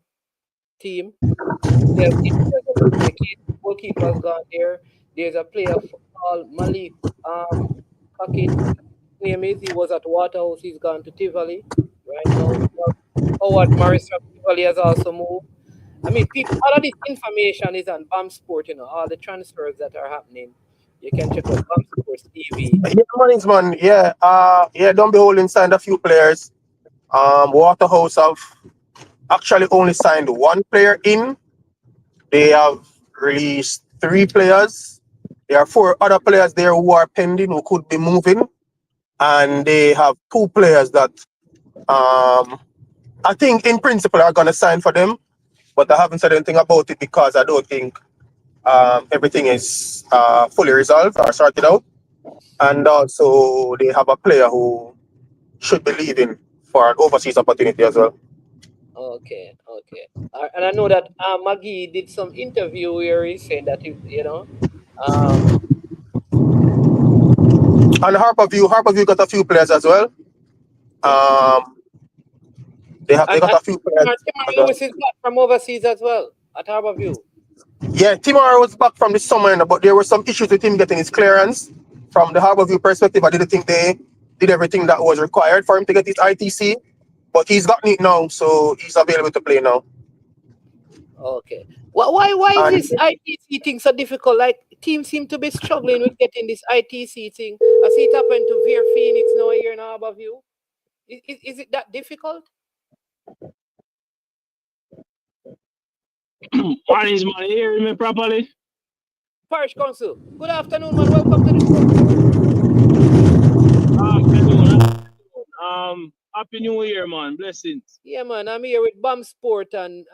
team. The goalkeeper has gone there. There's a player called Malik Kakit. Name is, he was at Waterhouse. He's gone to Tivoli right now. Howard Morris from Tivoli has also moved. I mean, all of this information is on BAM Sport. All the transfers that are happening. You can check out BAM Sports TV. Yeah, mornings, man. Yeah, don't be holding signed a few players. Waterhouse have actually only signed one player in. They have released 3 players. There are 4 other players there who are pending, who could be moving. And they have 2 players that I think in principle are going to sign for them. But I haven't said anything about it because I don't think everything is fully resolved or sorted out. And also they have a player who should be leaving for an overseas opportunity as well. Okay. And I know that Maggie did some interview where he said that And Harborview got a few players as well. They and got a few players Timar as well. Lewis is back from overseas as well at Harborview. Yeah, Timar was back from the summer, but there were some issues with him getting his clearance. From the Harborview perspective, I didn't think they did everything that was required for him to get his ITC. But he's gotten it now, so he's available to play now. Okay. Why is this ITC thing so difficult? Like teams seem to be struggling with getting this ITC thing. I see it happen to Veer Phoenix now here in Harborview. Is it that difficult? Morning's man, hearing me properly? Parish Council. Good afternoon, man. Welcome to the show. Happy New Year, man. Blessings. Yeah, man. I'm here with Bam Sport and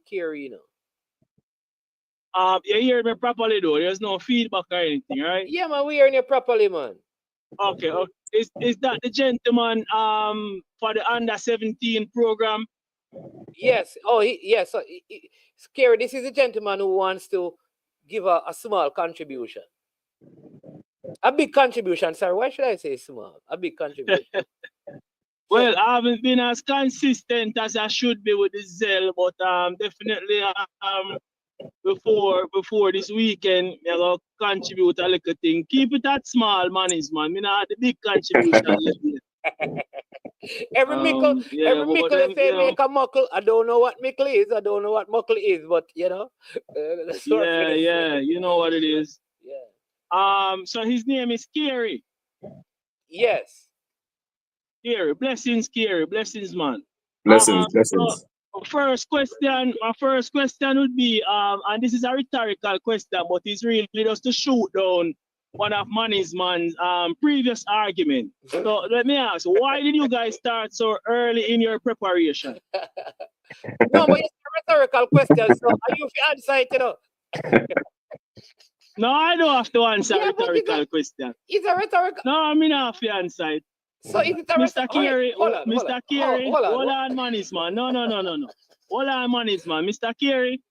Kerry, you know. You hear me properly though. There's no feedback or anything, right? Yeah, man. We hearing you properly, man. Okay. Is that the gentleman for the under-17 program? Yes. Oh, yes. So, Kerry, this is the gentleman who wants to give a small contribution. A big contribution, sorry. Why should I say small? A big contribution. Well, I haven't been as consistent as I should be with the Zell, but definitely before this weekend, I will contribute a little thing. Keep it at small, man. Me not the big contribution. Every mickle they say make a muckle. I don't know what mickle is. I don't know what muckle is, but you know. Yeah, you know what it is. Yeah. So his name is Kerry. Yes. Kerry, blessings, man. Blessings. So my first question would be, and this is a rhetorical question, but it's really just to shoot down one of Manny's man's previous argument. So let me ask, why did you guys start so early in your preparation? No, but it's a rhetorical question, so are you answer it, you know? No, I don't have to answer a rhetorical question. It's a rhetorical. No, I mean I have to answer it. So is it a Mr. Kerry, Mr. Kerry, hold on, Manny's man. No. Hold on, Manny's man. Mr. Kerry.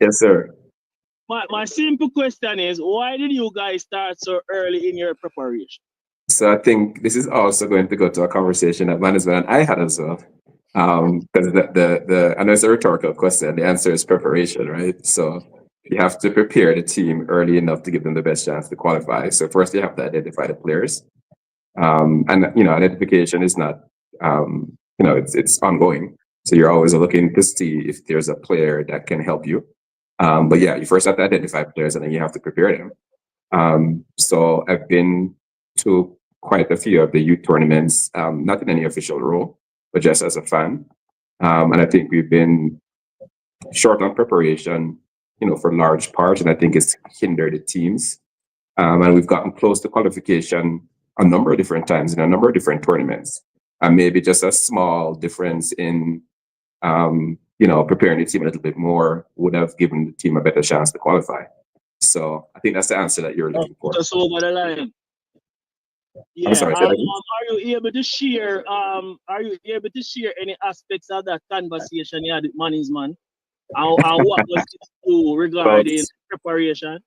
Yes, sir. My simple question is, why did you guys start so early in your preparation? So I think this is also going to go to a conversation that management and I had as well. Because the I know it's a rhetorical question. The answer is preparation, right? So you have to prepare the team early enough to give them the best chance to qualify. So first you have to identify the players. And identification is not it's ongoing. So you're always looking to see if there's a player that can help you. But yeah, you first have to identify players and then you have to prepare them. So I've been to quite a few of the youth tournaments, not in any official role, but just as a fan. And I think we've been short on preparation, for large parts, and I think it's hindered the teams. And we've gotten close to qualification a number of different times in a number of different tournaments. And maybe just a small difference in preparing the team a little bit more would have given the team a better chance to qualify. So I think that's the answer that you're looking for. Just over the line. Yeah. I'm sorry, are you able to share? Any aspects of that conversation you had with Manny's man? And what was it to regarding preparation?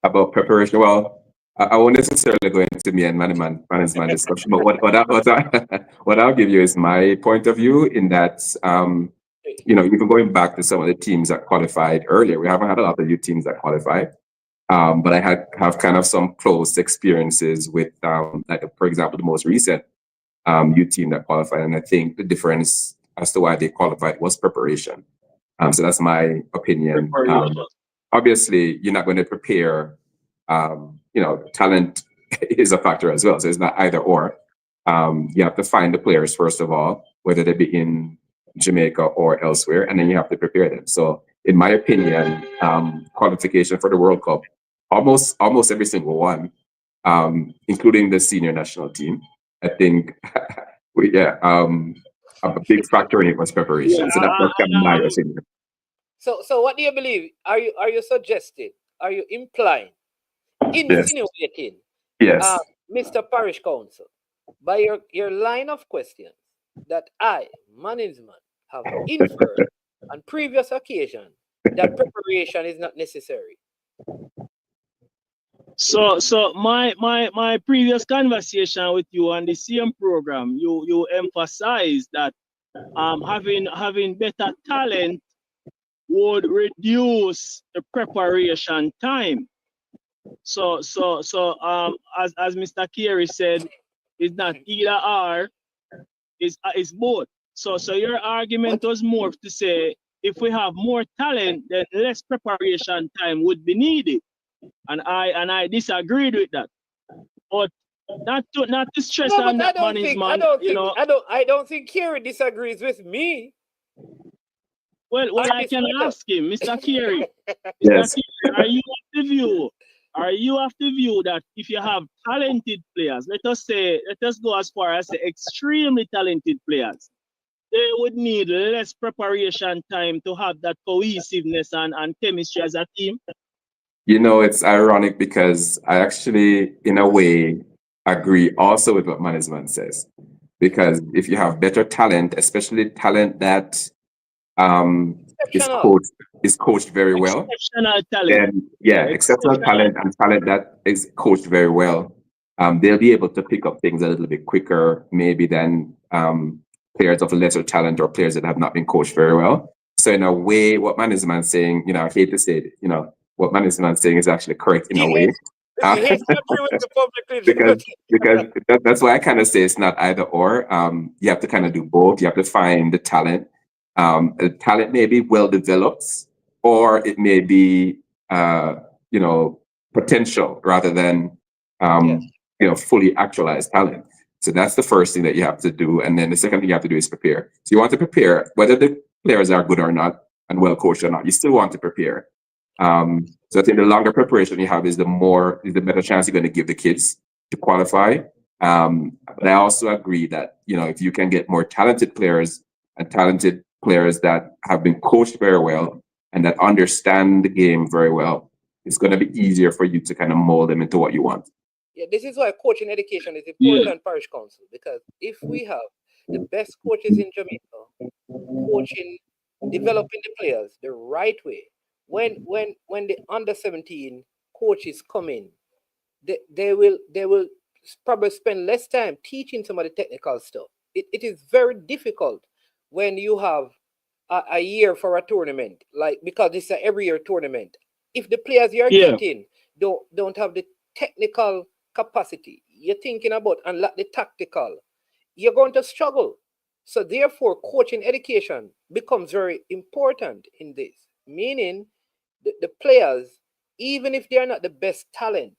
About preparation, well, I won't necessarily go into me and Manny's man discussion, but what I'll give you is my point of view in that. Even going back to some of the teams that qualified earlier, we haven't had a lot of youth teams that qualified. But I have kind of some close experiences with, for example, the most recent youth team that qualified. And I think the difference as to why they qualified was preparation. So that's my opinion. Obviously, you're not going to prepare, talent is a factor as well. So it's not either or. You have to find the players, first of all, whether they be in Jamaica or elsewhere, and then you have to prepare them. So in my opinion, qualification for the World Cup. Almost every single one, including the senior national team. I think, a big factor in it was preparation. So that's kind of my opinion. So what do you believe? Are you suggesting? Are you implying, insinuating, Yes. Mr. Parish Council, by your line of questions, that I, management, have inferred on previous occasion that preparation is not necessary? So my previous conversation with you on the same program, you emphasized that having better talent would reduce the preparation time. So as Mr. Carey said, it's not either or, it's both. So your argument was more to say if we have more talent, then less preparation time would be needed. And I disagreed with that. But not to stress on that management. I don't think Kerry disagrees with me. Well, I can ask him, Mr. Kerry. Yes. Mr. Kerry, are you of the view that if you have talented players, let us go as far as the extremely talented players, they would need less preparation time to have that cohesiveness and chemistry as a team? You know, it's ironic because I actually, in a way, agree also with what management says. Because if you have better talent, especially talent that is coached very well, exceptional talent, then exceptional talent and talent that is coached very well, they'll be able to pick up things a little bit quicker, maybe than players of lesser talent or players that have not been coached very well. So in a way, what management is saying, I hate to say it, what management is saying is actually correct in a way. because that's why I kind of say it's not either or. You have to kind of do both. You have to find the talent. The talent may be well developed, or it may be potential rather than fully actualized talent. So that's the first thing that you have to do, and then the second thing you have to do is prepare. So you want to prepare whether the players are good or not and well coached or not. You still want to prepare. So I think the longer preparation you have is the better chance you're going to give the kids to qualify. But I also agree that if you can get more talented players and talented players that have been coached very well and that understand the game very well, it's going to be easier for you to kind of mold them into what you want. Yeah, this is why coaching education is important, Parish Council, because if we have the best coaches in Jamaica coaching, developing the players the right way, when the under-17 coaches come in, they will probably spend less time teaching some of the technical stuff. It is very difficult when you have a year for a tournament, because it's an every year tournament. If the players you're getting don't have the technical capacity you're thinking about and lack the tactical, you're going to struggle. So therefore, coaching education becomes very important in this, meaning the players, even if they are not the best talent,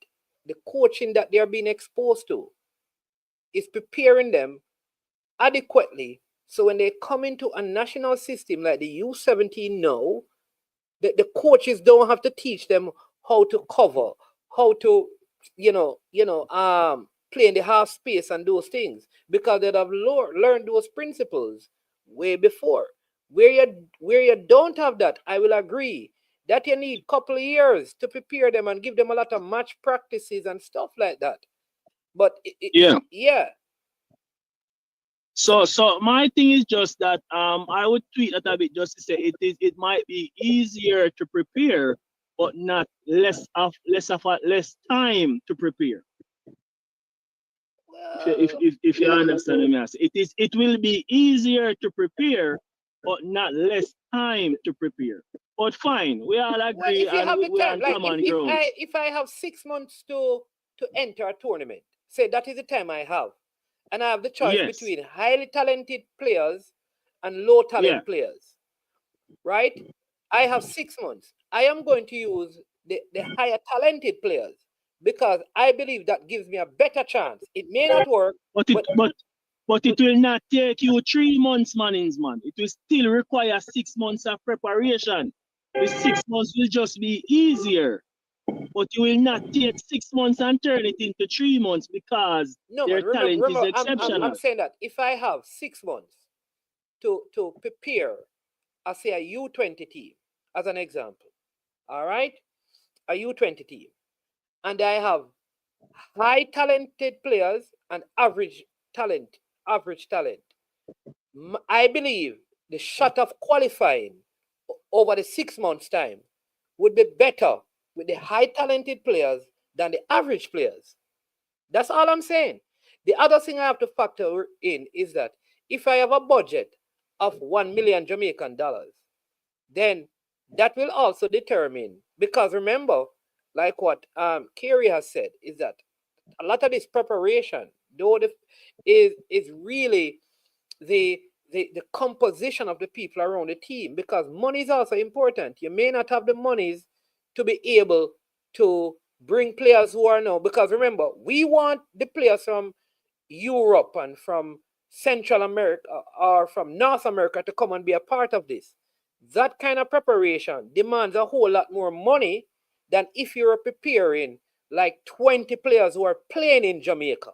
the coaching that they are being exposed to is preparing them adequately. So when they come into a national system like the U17 now, the coaches don't have to teach them how to cover, how to, play in the half space and those things, because they'd have learned those principles way before. Where you don't have that, I will agree that you need a couple of years to prepare them and give them a lot of match practices and stuff like that. But So my thing is just that I would tweet that a bit just to say it might be easier to prepare, but not less time to prepare. If you understand me, it will be easier to prepare, but not less time to prepare. But fine, we all agree. If you have the time, like if I have 6 months to enter a tournament, say that is the time I have. And I have the choice between highly talented players and low talent players, right? I have 6 months. I am going to use the higher talented players because I believe that gives me a better chance. It may not work, but it will not take you 3 months, man. It will still require 6 months of preparation. the 6 months will just be easier. But you will not take 6 months and turn it into 3 months because No, their man. talent is Remember, I'm exceptional. saying that if I have 6 months to prepare, I say a U20 team, as an example. All right, a U20 team, and I have high talented players and talent, average talent. I believe the shot of qualifying over the 6 months' time would be better with the high talented players than the average players. That's all I'm saying. The other thing I have to factor in is that if I have a budget of 1 million Jamaican dollars, then that will also determine, because remember, like what Kerry has said, is that a lot of this preparation, though is really the, the composition of the people around the team, because money is also important. You may not have the monies to be able to bring players who are now, because remember, we want the players from Europe and from Central America or from North America to come and be a part of this. That kind of preparation demands a whole lot more money than if you're preparing like 20 players who are playing in Jamaica.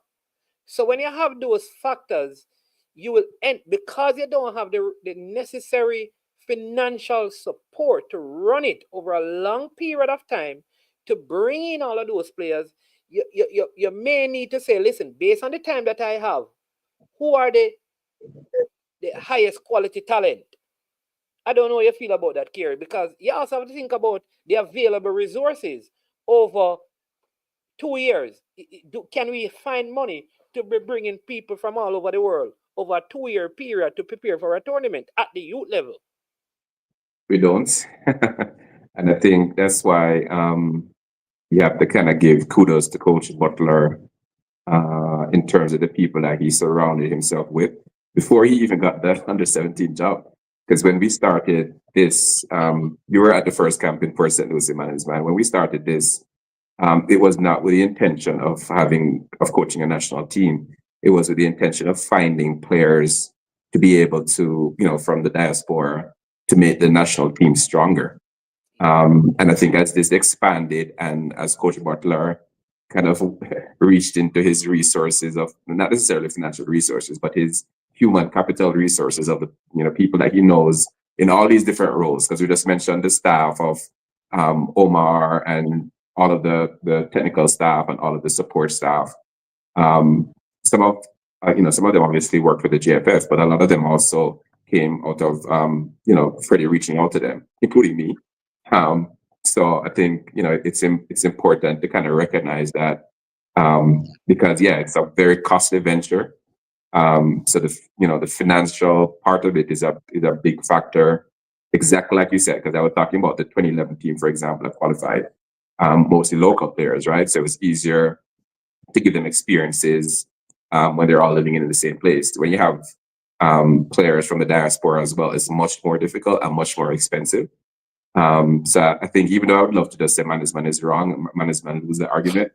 So when you have those factors, you will end, because you don't have the necessary financial support to run it over a long period of time to bring in all of those players. You may need to say, listen, based on the time that I have, who are the highest quality talent? I don't know how you feel about that, Kerry, because you also have to think about the available resources over 2 years. Can we find money to be bringing people from all over the world over a 2 year period to prepare for a tournament at the youth level? We don't. And I think that's why you have to kind of give kudos to Coach Butler in terms of the people that he surrounded himself with before he even got that under 17 job. Because when we started this, you were at the first camp in Port St. Lucie, man. When we started this, it was not with the intention of coaching a national team. It was with the intention of finding players to be able to, from the diaspora, to make the national team stronger. And I think as this expanded and as Coach Butler kind of reached into his resources of not necessarily financial resources, but his human capital resources of the people that he knows in all these different roles. Because we just mentioned the staff of Omar and all of the technical staff and all of the support staff. Some of them obviously work for the JFF, but a lot of them also came out of Freddie reaching out to them, including me. So I think it's important to kind of recognize that because it's a very costly venture. So the financial part of it is a big factor, exactly like you said. Because I was talking about the 2011 team, for example, that qualified mostly local players, right? So it was easier to give them experiences when they're all living in the same place. When you have players from the diaspora as well, it's much more difficult and much more expensive. So I think even though I would love to just say management is wrong, management lose the argument.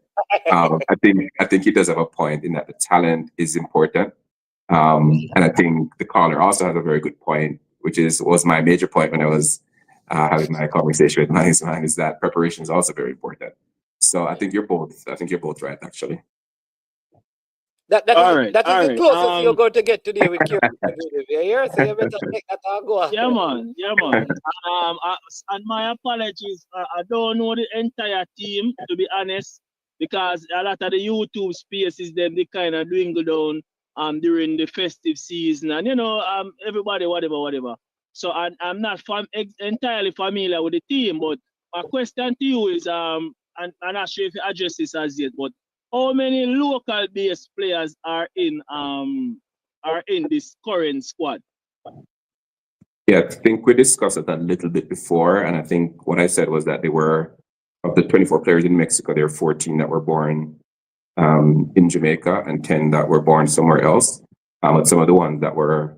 I think he does have a point in that the talent is important. And I think the caller also has a very good point, which was my major point when I was having my conversation with management, is that preparation is also very important. So I think you're both right, actually. That is All the right. closest you're going to get today with Kerry. You hear? So you better take that and go on. Yeah, man. And my apologies. I don't know the entire team, to be honest, because a lot of the YouTube spaces them they kind of dwindle down during the festive season, and everybody whatever. So I'm not entirely familiar with the team, but my question to you is and I'm not sure if you address this as yet, but how many local based players are in this current squad? Yeah, I think we discussed it a little bit before, and I think what I said was that they were, of the 24 players in Mexico, there were 14 that were born in Jamaica and 10 that were born somewhere else. But some of the ones that were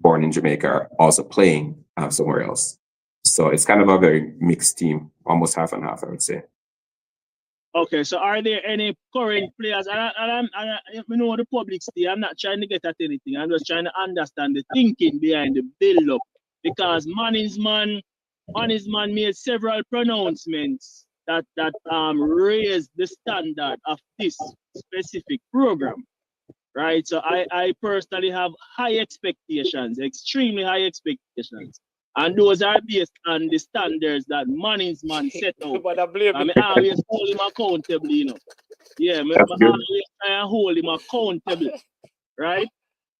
born in Jamaica are also playing somewhere else. So it's kind of a very mixed team, almost half and half, I would say. Okay, so are there any current players? And I know the public stay. I'm not trying to get at anything. I'm just trying to understand the thinking behind the build-up. Because man is man, management made several pronouncements that raised the standard of this specific program, right? So I personally have high expectations, extremely high expectations. And those are based on the standards that management set out. But I blame I mean, I always hold him accountable, you know. Yeah, I always try and hold him accountable, right?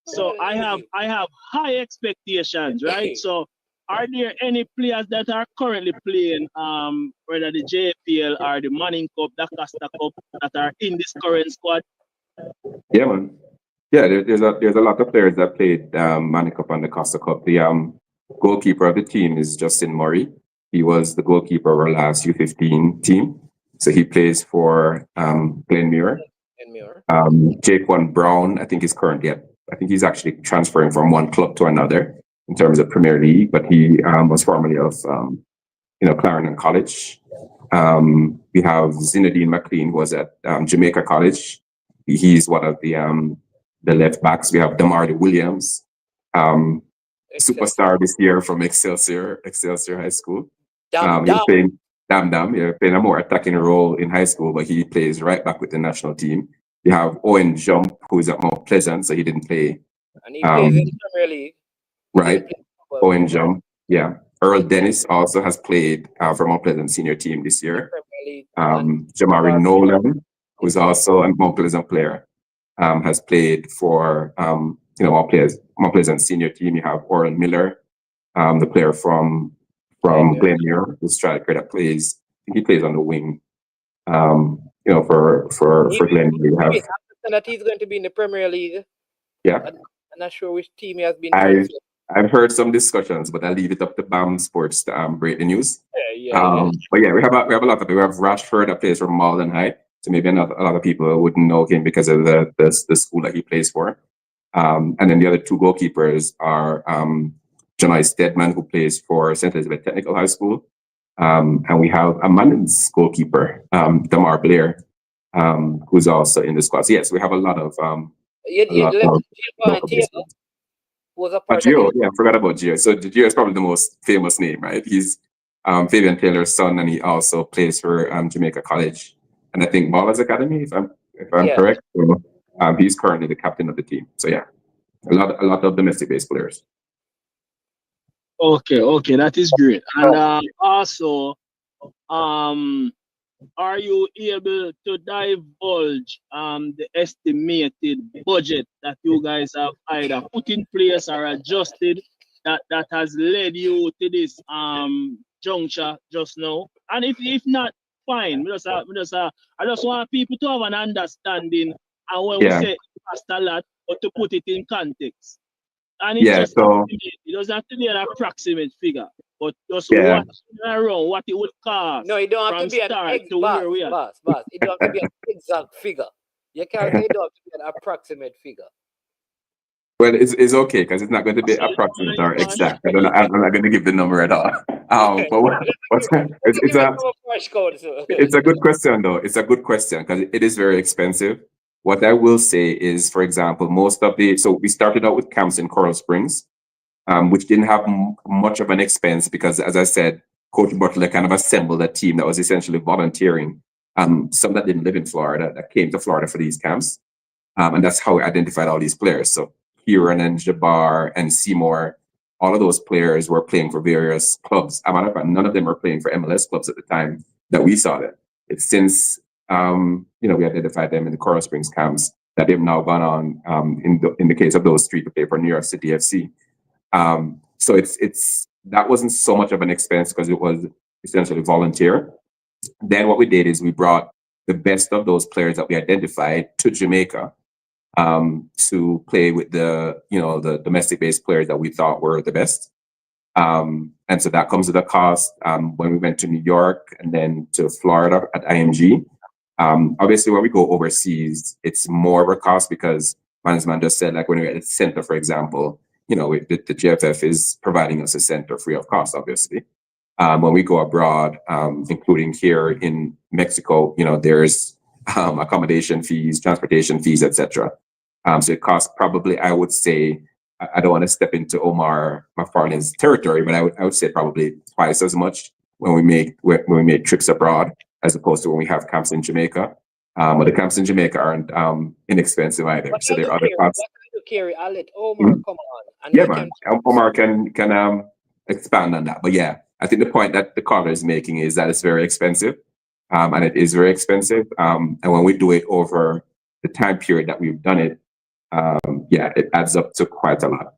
So I have high expectations, right? So are there any players that are currently playing whether the JPL or the Manning Cup, the Costa Cup, that are in this current squad? Yeah, man. Yeah, there's a lot of players that played Manning Cup and the Costa Cup. The goalkeeper of the team is Justin Murray. He was the goalkeeper of our last U15 team. So he plays for Glenmuir. Jaquan Brown, I think he's actually transferring from one club to another in terms of Premier League, but he was formerly of Clarendon College. We have Zinedine McLean, who was at Jamaica College. He's one of the left backs. We have Damardi Williams, superstar this year from Excelsior High School. He's playing playing a more attacking role in high school, but he plays right back with the national team. You have Owen Jump, who's at Mount Pleasant, so he didn't play. And he plays in the Premier League. Right. Owen Jump, yeah. Earl Dennis also has played for Mount Pleasant senior team this year. Jamari Nolan, who's also a Mount Pleasant player, has played for Mount Pleasant senior team. You have Oren Miller, the player from Glenmuir, the striker that plays. I think he plays on the wing. For Glenmuir, you have that he's going to be in the Premier League. Yeah, I'm not sure which team he has been. I've heard some discussions, but I'll leave it up to BAM Sports to break the news. Yeah. But yeah, we have a lot of people. We have Rashford that plays for Malden High, so maybe a lot of people wouldn't know him because of the school that he plays for. And then the other two goalkeepers are Janai Stedman, who plays for St. Elizabeth Technical High School, and we have a men's goalkeeper, Damar Blair, who's also in the squad. So yes, we have a lot of was a part Gio, yeah, I forgot about Gio. So Gio is probably the most famous name, right? He's Fabian Taylor's son, and he also plays for Jamaica College, and I think Ballers Academy, if I'm correct. So, he's currently the captain of the team. So yeah, a lot of domestic-based players. Okay, that is great. And also, are you able to divulge the estimated budget that you guys have either put in place or adjusted that has led you to this juncture just now? And if not, fine. I just want people to have an understanding, and when we say it costs a lot, but to put it in context. And it's it doesn't have to be an approximate figure, but just what it would cost. No, it don't have to be an boss. It don't have to be an exact figure. You can't say it don't have to be an approximate figure. Well, it's okay because it's not going to be approximate or exact. I'm not going to give the number at all. But it's a good question, though. It's a good question because it is very expensive. What I will say is, for example, so we started out with camps in Coral Springs, which didn't have much of an expense because, as I said, Coach Butler kind of assembled a team that was essentially volunteering. Some that didn't live in Florida that came to Florida for these camps. And that's how we identified all these players. So Kieran and Jabbar and Seymour, all of those players were playing for various clubs. As a matter of fact, none of them were playing for MLS clubs at the time that we saw them. It's since we identified them in the Coral Springs camps that they've now gone on in the case of those three to play for New York City FC. So that wasn't so much of an expense because it was essentially volunteer. Then what we did is we brought the best of those players that we identified to Jamaica to play with the domestic-based players that we thought were the best. And so that comes with a cost. When we went to New York and then to Florida at IMG, obviously when we go overseas, it's more of a cost because management just said, like when we're at the center, for example, the GFF is providing us a center free of cost, obviously. When we go abroad, including here in Mexico, there's accommodation fees, transportation fees, etc. So it costs probably, I would say, I don't want to step into Omar McFarlane's territory, but I would say probably twice as much when we make trips abroad as opposed to when we have camps in Jamaica. But the camps in Jamaica aren't inexpensive either. So there are other costs. What can you carry? I'll let Omar come on. And Yeah, he man. can Omar can expand on that. But yeah, I think the point that the caller is making is that it's very expensive. And it is very expensive. And when we do it over the time period that we've done it, yeah, it adds up to quite a lot.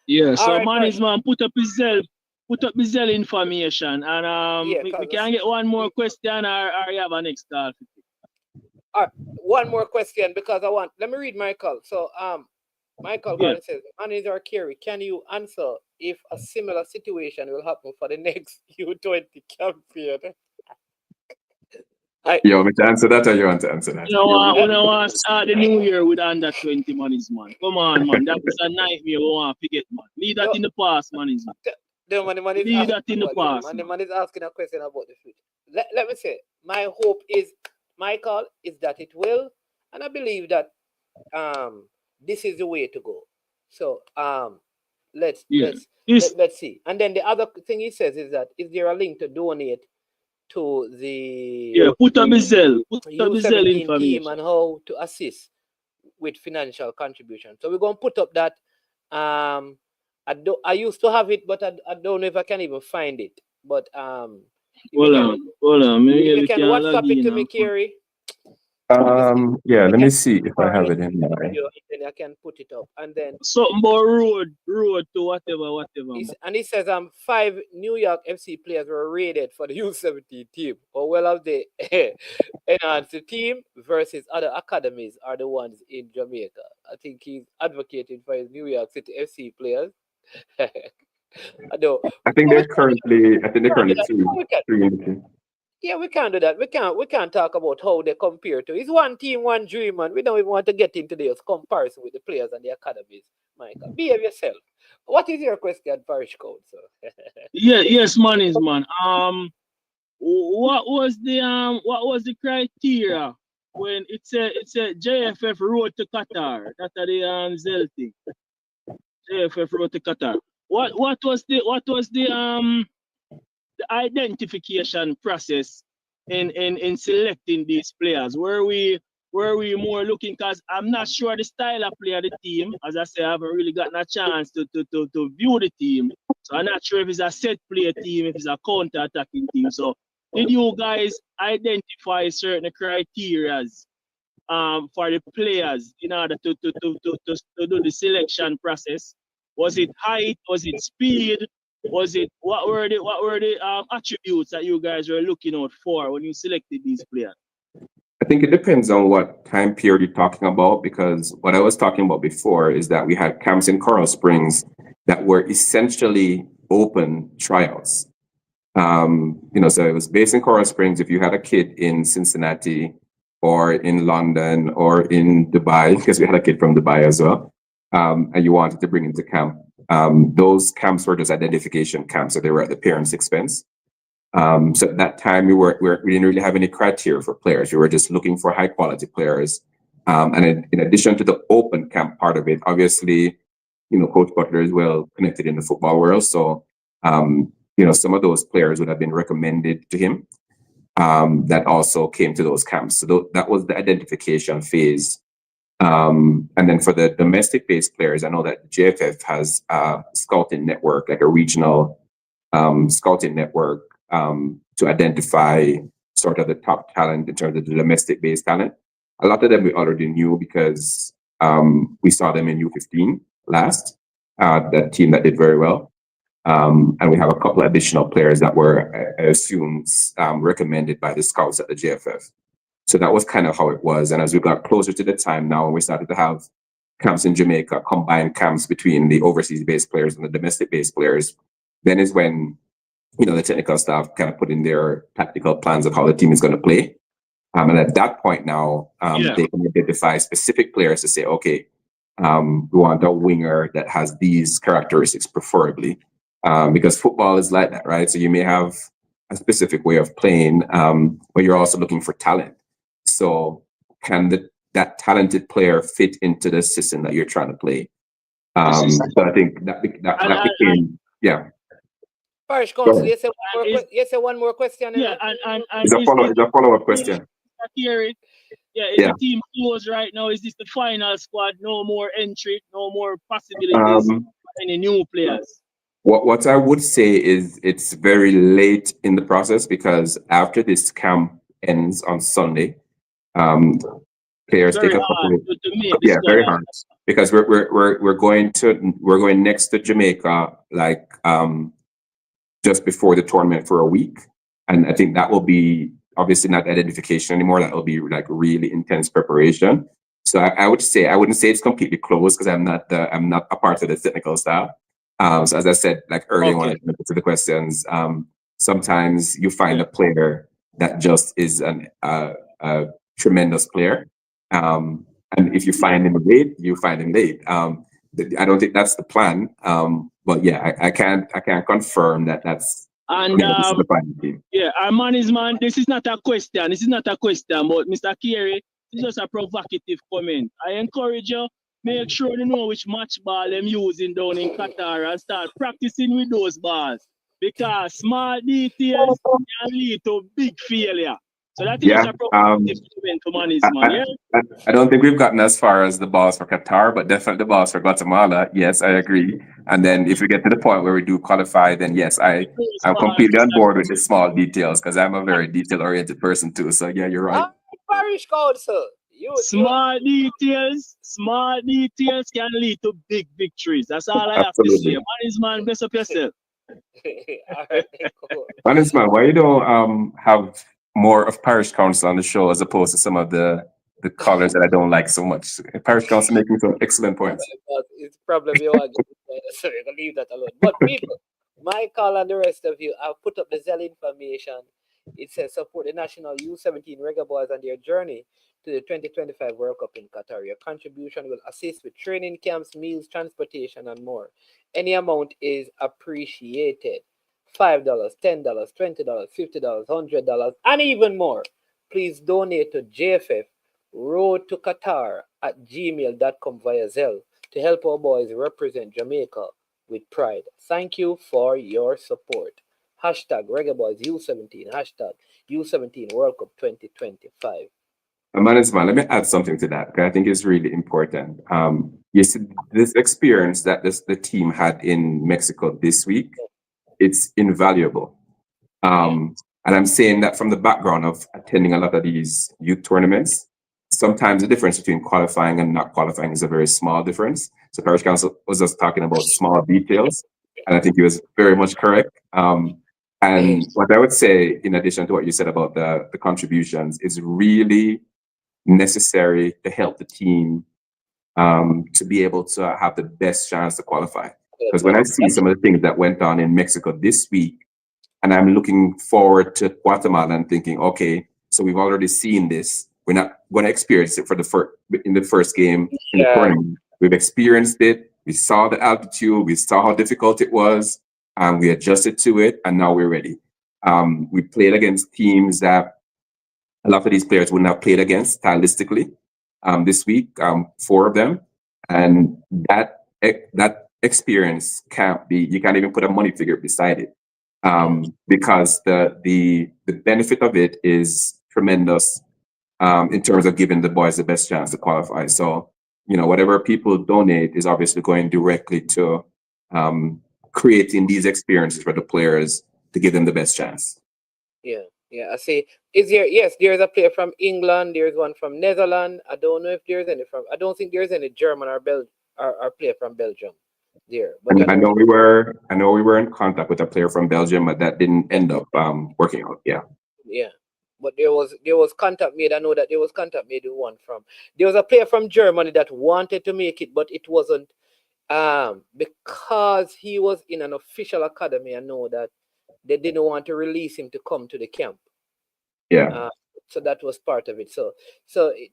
Yeah, so Alright, management put up his Zell information, and Yeah, we 'cause can get one more question, or you have a next call. one more question because let me read Michael. So Michael Yeah. says, Manager Kerry, can you answer if a similar situation will happen for the next U20 campaign? You want me to answer that, or you want to answer that? We don't want to start the new year with under 20 monies, man. Come on, man. That is a nightmare we want to get, man. Leave that in the past, management. Leave that in the past. The man is asking a question about the future. Let me say, my hope is, Michael, is that it will, and I believe that this is the way to go. So let's see. And then the other thing he says is that is there a link to donate to the put up his Zell U17 team and how to assist with financial contribution. So we're going to put up that. I used to have it, but I don't know if I can even find it. But hold on. Maybe you can WhatsApp it to me, Kerry. Yeah, let me see if I have it in there. Then I can put it up, and then something about road to whatever. And he says 5 New York FC players were rated for the U17 team. Or well of the enhanced the team versus other academies are the ones in Jamaica. I think he's advocating for his New York City FC players. I think they're currently 3. Yeah, we can't do that. We can't talk about how they compare to. It's one team, one dream, and we don't even want to get into this comparison with the players and the academies. Michael, behave yourself. What is your question, Parish Council? Yes, man. What was the criteria when it's a JFF road to Qatar? That's the Zell thing. JFF road to Qatar. What was the identification process in selecting these players? Were we more looking, because I'm not sure the style of play of the team. As I say, I haven't really gotten a chance to view the team. So I'm not sure if it's a set play team, if it's a counter-attacking team. So did you guys identify certain criterias for the players in order to do the selection process? Was it height? Was it speed? What were the attributes that you guys were looking out for when you selected these players? I think it depends on what time period you're talking about, because what I was talking about before is that we had camps in Coral Springs that were essentially open tryouts. So it was based in Coral Springs. If you had a kid in Cincinnati or in London or in Dubai, because we had a kid from Dubai as well, and you wanted to bring him to camp, those camps were just identification camps, so they were at the parents' expense. So at that time, we didn't really have any criteria for players. We were just looking for high quality players. And in addition to the open camp part of it, obviously, Coach Butler is well connected in the football world. So, some of those players would have been recommended to him that also came to those camps. So that was the identification phase. And then for the domestic based players, I know that JFF has a scouting network, like a regional scouting network, to identify sort of the top talent in terms of the domestic based talent. A lot of them we already knew because we saw them in U15 last, that team that did very well. And we have a couple of additional players that were, I assume, recommended by the scouts at the JFF. So that was kind of how it was. And as we got closer to the time now, when we started to have camps in Jamaica, combined camps between the overseas based players and the domestic based players, then is when the technical staff kind of put in their tactical plans of how the team is going to play. And at that point now, they can identify specific players to say, okay, we want a winger that has these characteristics preferably, because football is like that, right? So you may have a specific way of playing, but you're also looking for talent. So can the that talented player fit into the system that you're trying to play. So I think that became, yeah. Parish Council, yes, one more question. Yeah, and It's a follow-up question. Yeah, is the team closed right now? Is this the final squad? No more entry, no more possibilities for any new players? What I would say is it's very late in the process, because after this camp ends on Sunday, players take a couple. Very hard, because we're going next to Jamaica, like just before the tournament for a week, and I think that will be obviously not identification anymore. That will be like really intense preparation. So I would say, I wouldn't say it's completely closed, because I'm not a part of the technical staff. So as I said, like earlier when I went to the questions, sometimes you find a player that just is a tremendous player, and if you find him late, you find him late. I don't think that's the plan, but yeah, I can't confirm that that's. And yeah, our man is man. This is not a question. But Mr. Carey, this is just a provocative comment. I encourage you, make sure you know which match ball I'm using down in Qatar and start practicing with those balls, because small details can lead to big failure. So that is just a provocative comment to management. I don't think we've gotten as far as the balls for Qatar, but definitely the balls for Guatemala. Yes, I agree. And then if we get to the point where we do qualify, then yes, I'm completely on board with the small details, because I'm a very detail-oriented person too. So yeah, you're right. Parish Council. Small details can lead to big victories. That's all I have to say. Management, bless up yourself. Management, why you don't have more of Parish Council on the show as opposed to some of the callers that I don't like so much? Parish Council making some excellent points. It's probably you are so you can leave that alone. But people, my call and the rest of you, I've put up the Zell information. It says support the national U17 Reggae Boys on their journey to the 2025 World Cup in Qatar. Your contribution will assist with training camps, meals, transportation, and more. Any amount is appreciated. $5, $10, $20, $50, $100, and even more. Please donate to JFF Road to Qatar at gmail.com via Zelle to help our boys represent Jamaica with pride. Thank you for your support. Hashtag Reggae Boys U17. Hashtag U17 World Cup 2025. Management, let me add something to that, because I think it's really important. You see, this experience that the team had in Mexico this week, it's invaluable. And I'm saying that from the background of attending a lot of these youth tournaments. Sometimes the difference between qualifying and not qualifying is a very small difference. So Parish Council was just talking about small details, and I think he was very much correct. And what I would say, in addition to what you said about the contributions, is really necessary to help the team to be able to have the best chance to qualify. Because when I see some of the things that went on in Mexico this week, and I'm looking forward to Guatemala and thinking, okay, so we've already seen this. We're not going to experience it in the first game in the tournament. We've experienced it. We saw the altitude. We saw how difficult it was, and we adjusted to it, and now we're ready. We played against teams that a lot of these players wouldn't have played against stylistically this week, 4 of them, and that experience you can't even put a money figure beside it, because the benefit of it is tremendous in terms of giving the boys the best chance to qualify. So, whatever people donate is obviously going directly to creating these experiences for the players to give them the best chance. Yeah, I see. There's a player from England, there's one from Netherlands. I don't know if there's any I don't think there's any German or player from Belgium there. But I know we were in contact with a player from Belgium, but that didn't end up working out. Yeah. But there was contact made. I know that there was contact made with there was a player from Germany that wanted to make it, but it wasn't because he was in an official academy. I know that they didn't want to release him to come to the camp. So that was part of it. So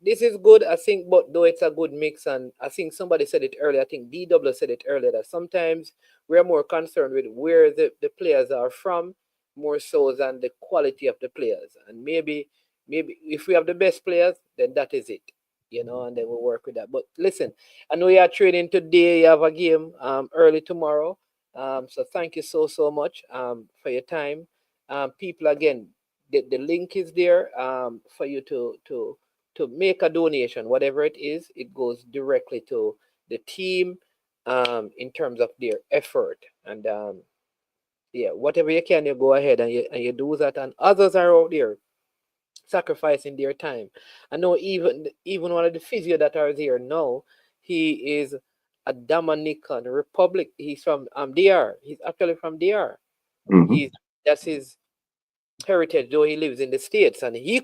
this is good, I think, but though it's a good mix, and I think somebody said it earlier, I think DW said it earlier, that sometimes we're more concerned with where the players are from, more so than the quality of the players. And maybe if we have the best players, then that is it. you know, and then we'll work with that. But listen, I know you are training today. You have a game early tomorrow. So thank you so much for your time. People, again, the link is there for you to make a donation, whatever it is. It goes directly to the team in terms of their effort. And yeah, whatever you can, you go ahead and you do that. And others are out there sacrificing their time. I know even one of the physio that are there now, he is a Dominican Republic. He's from DR. He's actually from DR. Mhm. He's That's his heritage, though he lives in the States, and he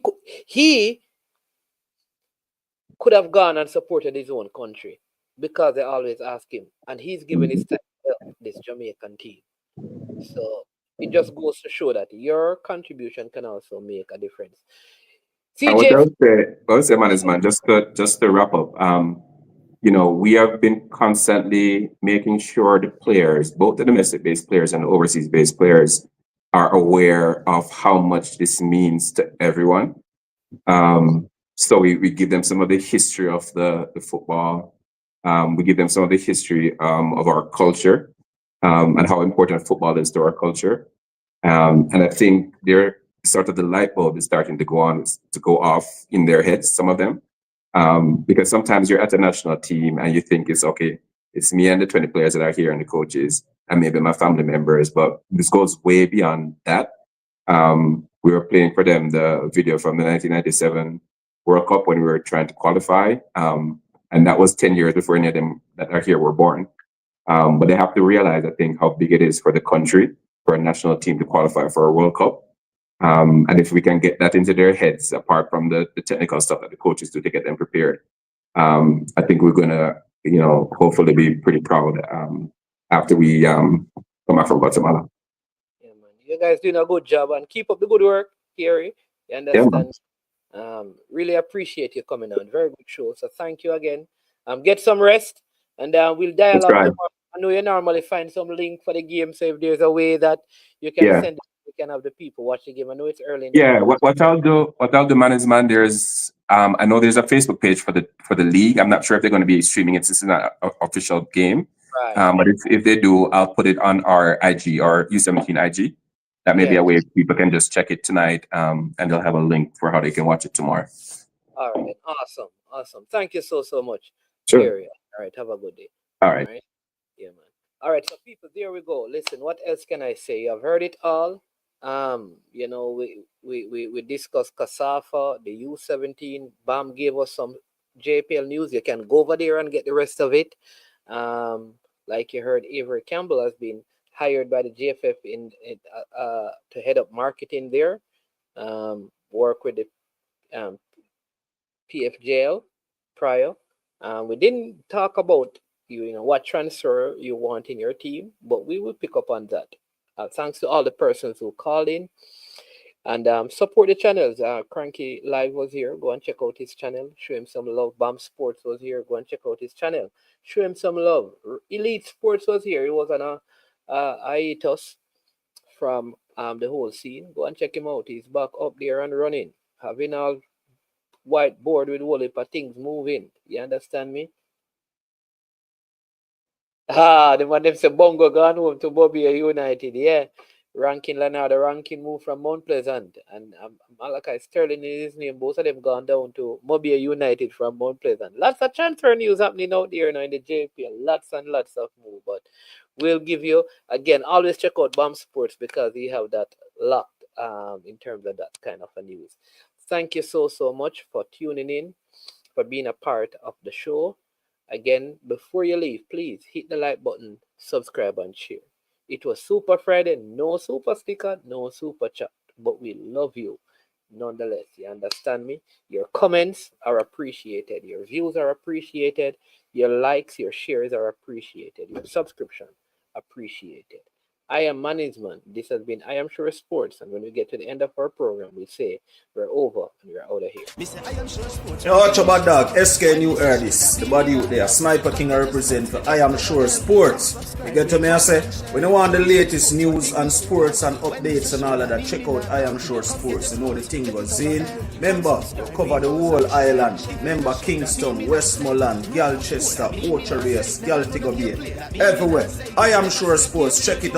could have gone and supported his own country because they always ask him, and he's given his time to help this Jamaican team. So it just goes to show that your contribution can also make a difference. And what CJ, I would say, man, is man, just to wrap up, you know, we have been constantly making sure the players, both the domestic-based players and the overseas-based players, are aware of how much this means to everyone. So we give them some of the history of the football. We give them some of the history of our culture and how important football is to our culture. And I think they're sort of the light bulb is starting to go off in their heads, some of them. Because sometimes you're at a national team and you think it's okay, it's me and the 20 players that are here and the coaches and maybe my family members, but this goes way beyond that. We were playing for them the video from the 1997 World Cup when we were trying to qualify. And that was 10 years before any of them that are here were born. But they have to realize, I think, how big it is for the country, for a national team to qualify for a World Cup. And if we can get that into their heads, apart from the technical stuff that the coaches do to get them prepared, I think we're going to, you know, hopefully be pretty proud after we come out from Guatemala. yeah, man, you guys doing a good job and keep up the good work, Gary. You Yeah, man. understand? Really appreciate you coming on. Very good show. So thank you again. Get some rest, and we'll That's dialogue right. tomorrow. I know you normally find some link for the game, so if there's a way that you can Yeah. send it, we can have the people watch the game. I know it's early in the Yeah, morning. what I'll do, man, is man, there's I know there's a Facebook page for the league. I'm not sure if they're going to be streaming it since it's not an official game. Right. But if they do, I'll put it on our IG or U17 IG. That may be Yeah. a way people can just check it tonight, and they'll have a link for how they can watch it tomorrow. All right. Then. Awesome. Awesome. Thank you so much, Sure. Gary. All right. Have a good day. All All right. right. Yeah, man. All right, so people, there we go. Listen, what else can I say? I've heard it all. You know, we discussed KSAFA, the U17. Bam gave us some JPL news. You can go over there and get the rest of it. Like you heard, Avery Campbell has been hired by the GFF to head up marketing there. Work with the PFJL prior. We didn't talk about you know what transfer you want in your team, but we will pick up on that. Thanks to all the persons who called in and support the channels. Cranky Live was here. Go and check out his channel. Show him some love. Bam Sports was here. Go and check out his channel. Show him some love. Elite Sports was here. He was on a hiatus from the whole scene. Go and check him out. He's back up there and running, having all whiteboard with whole heap of things moving. You understand me? The man them say Bongo gone home to Mobile United. Yeah. Rankin Leonard, the ranking moved from Mount Pleasant. And Malachi Sterling is his name. Both of them gone down to Mobile United from Mount Pleasant. Lots of transfer news happening out there now in the JPL. Lots and lots of move. But we'll give you, again, always check out BAM Sports because we have that locked in terms of that kind of a news. Thank you so much for tuning in, for being a part of the show. Again, before you leave, please hit the like button, subscribe, and share. It was Super Friday, no super sticker, no super chat, but we love you nonetheless. You understand me? Your comments are appreciated, your views are appreciated, your likes, your shares are appreciated, your subscription appreciated. I am management. This has been I Am Sure Sports. And when we get to the end of our program, we say we're over and we're out of here. You know, watch about dog, SK New heard this. The body out there, Sniper King I represent for I Am Sure Sports. You get to me, I say, when you want the latest news and sports and updates and all of that, check out I Am Sure Sports. You know the thing goes in. Remember, cover the whole island. Remember Kingston, Westmoreland, Galchester, Ocho Race, Galtigo Bay. Everywhere. I Am Sure Sports. Check it out.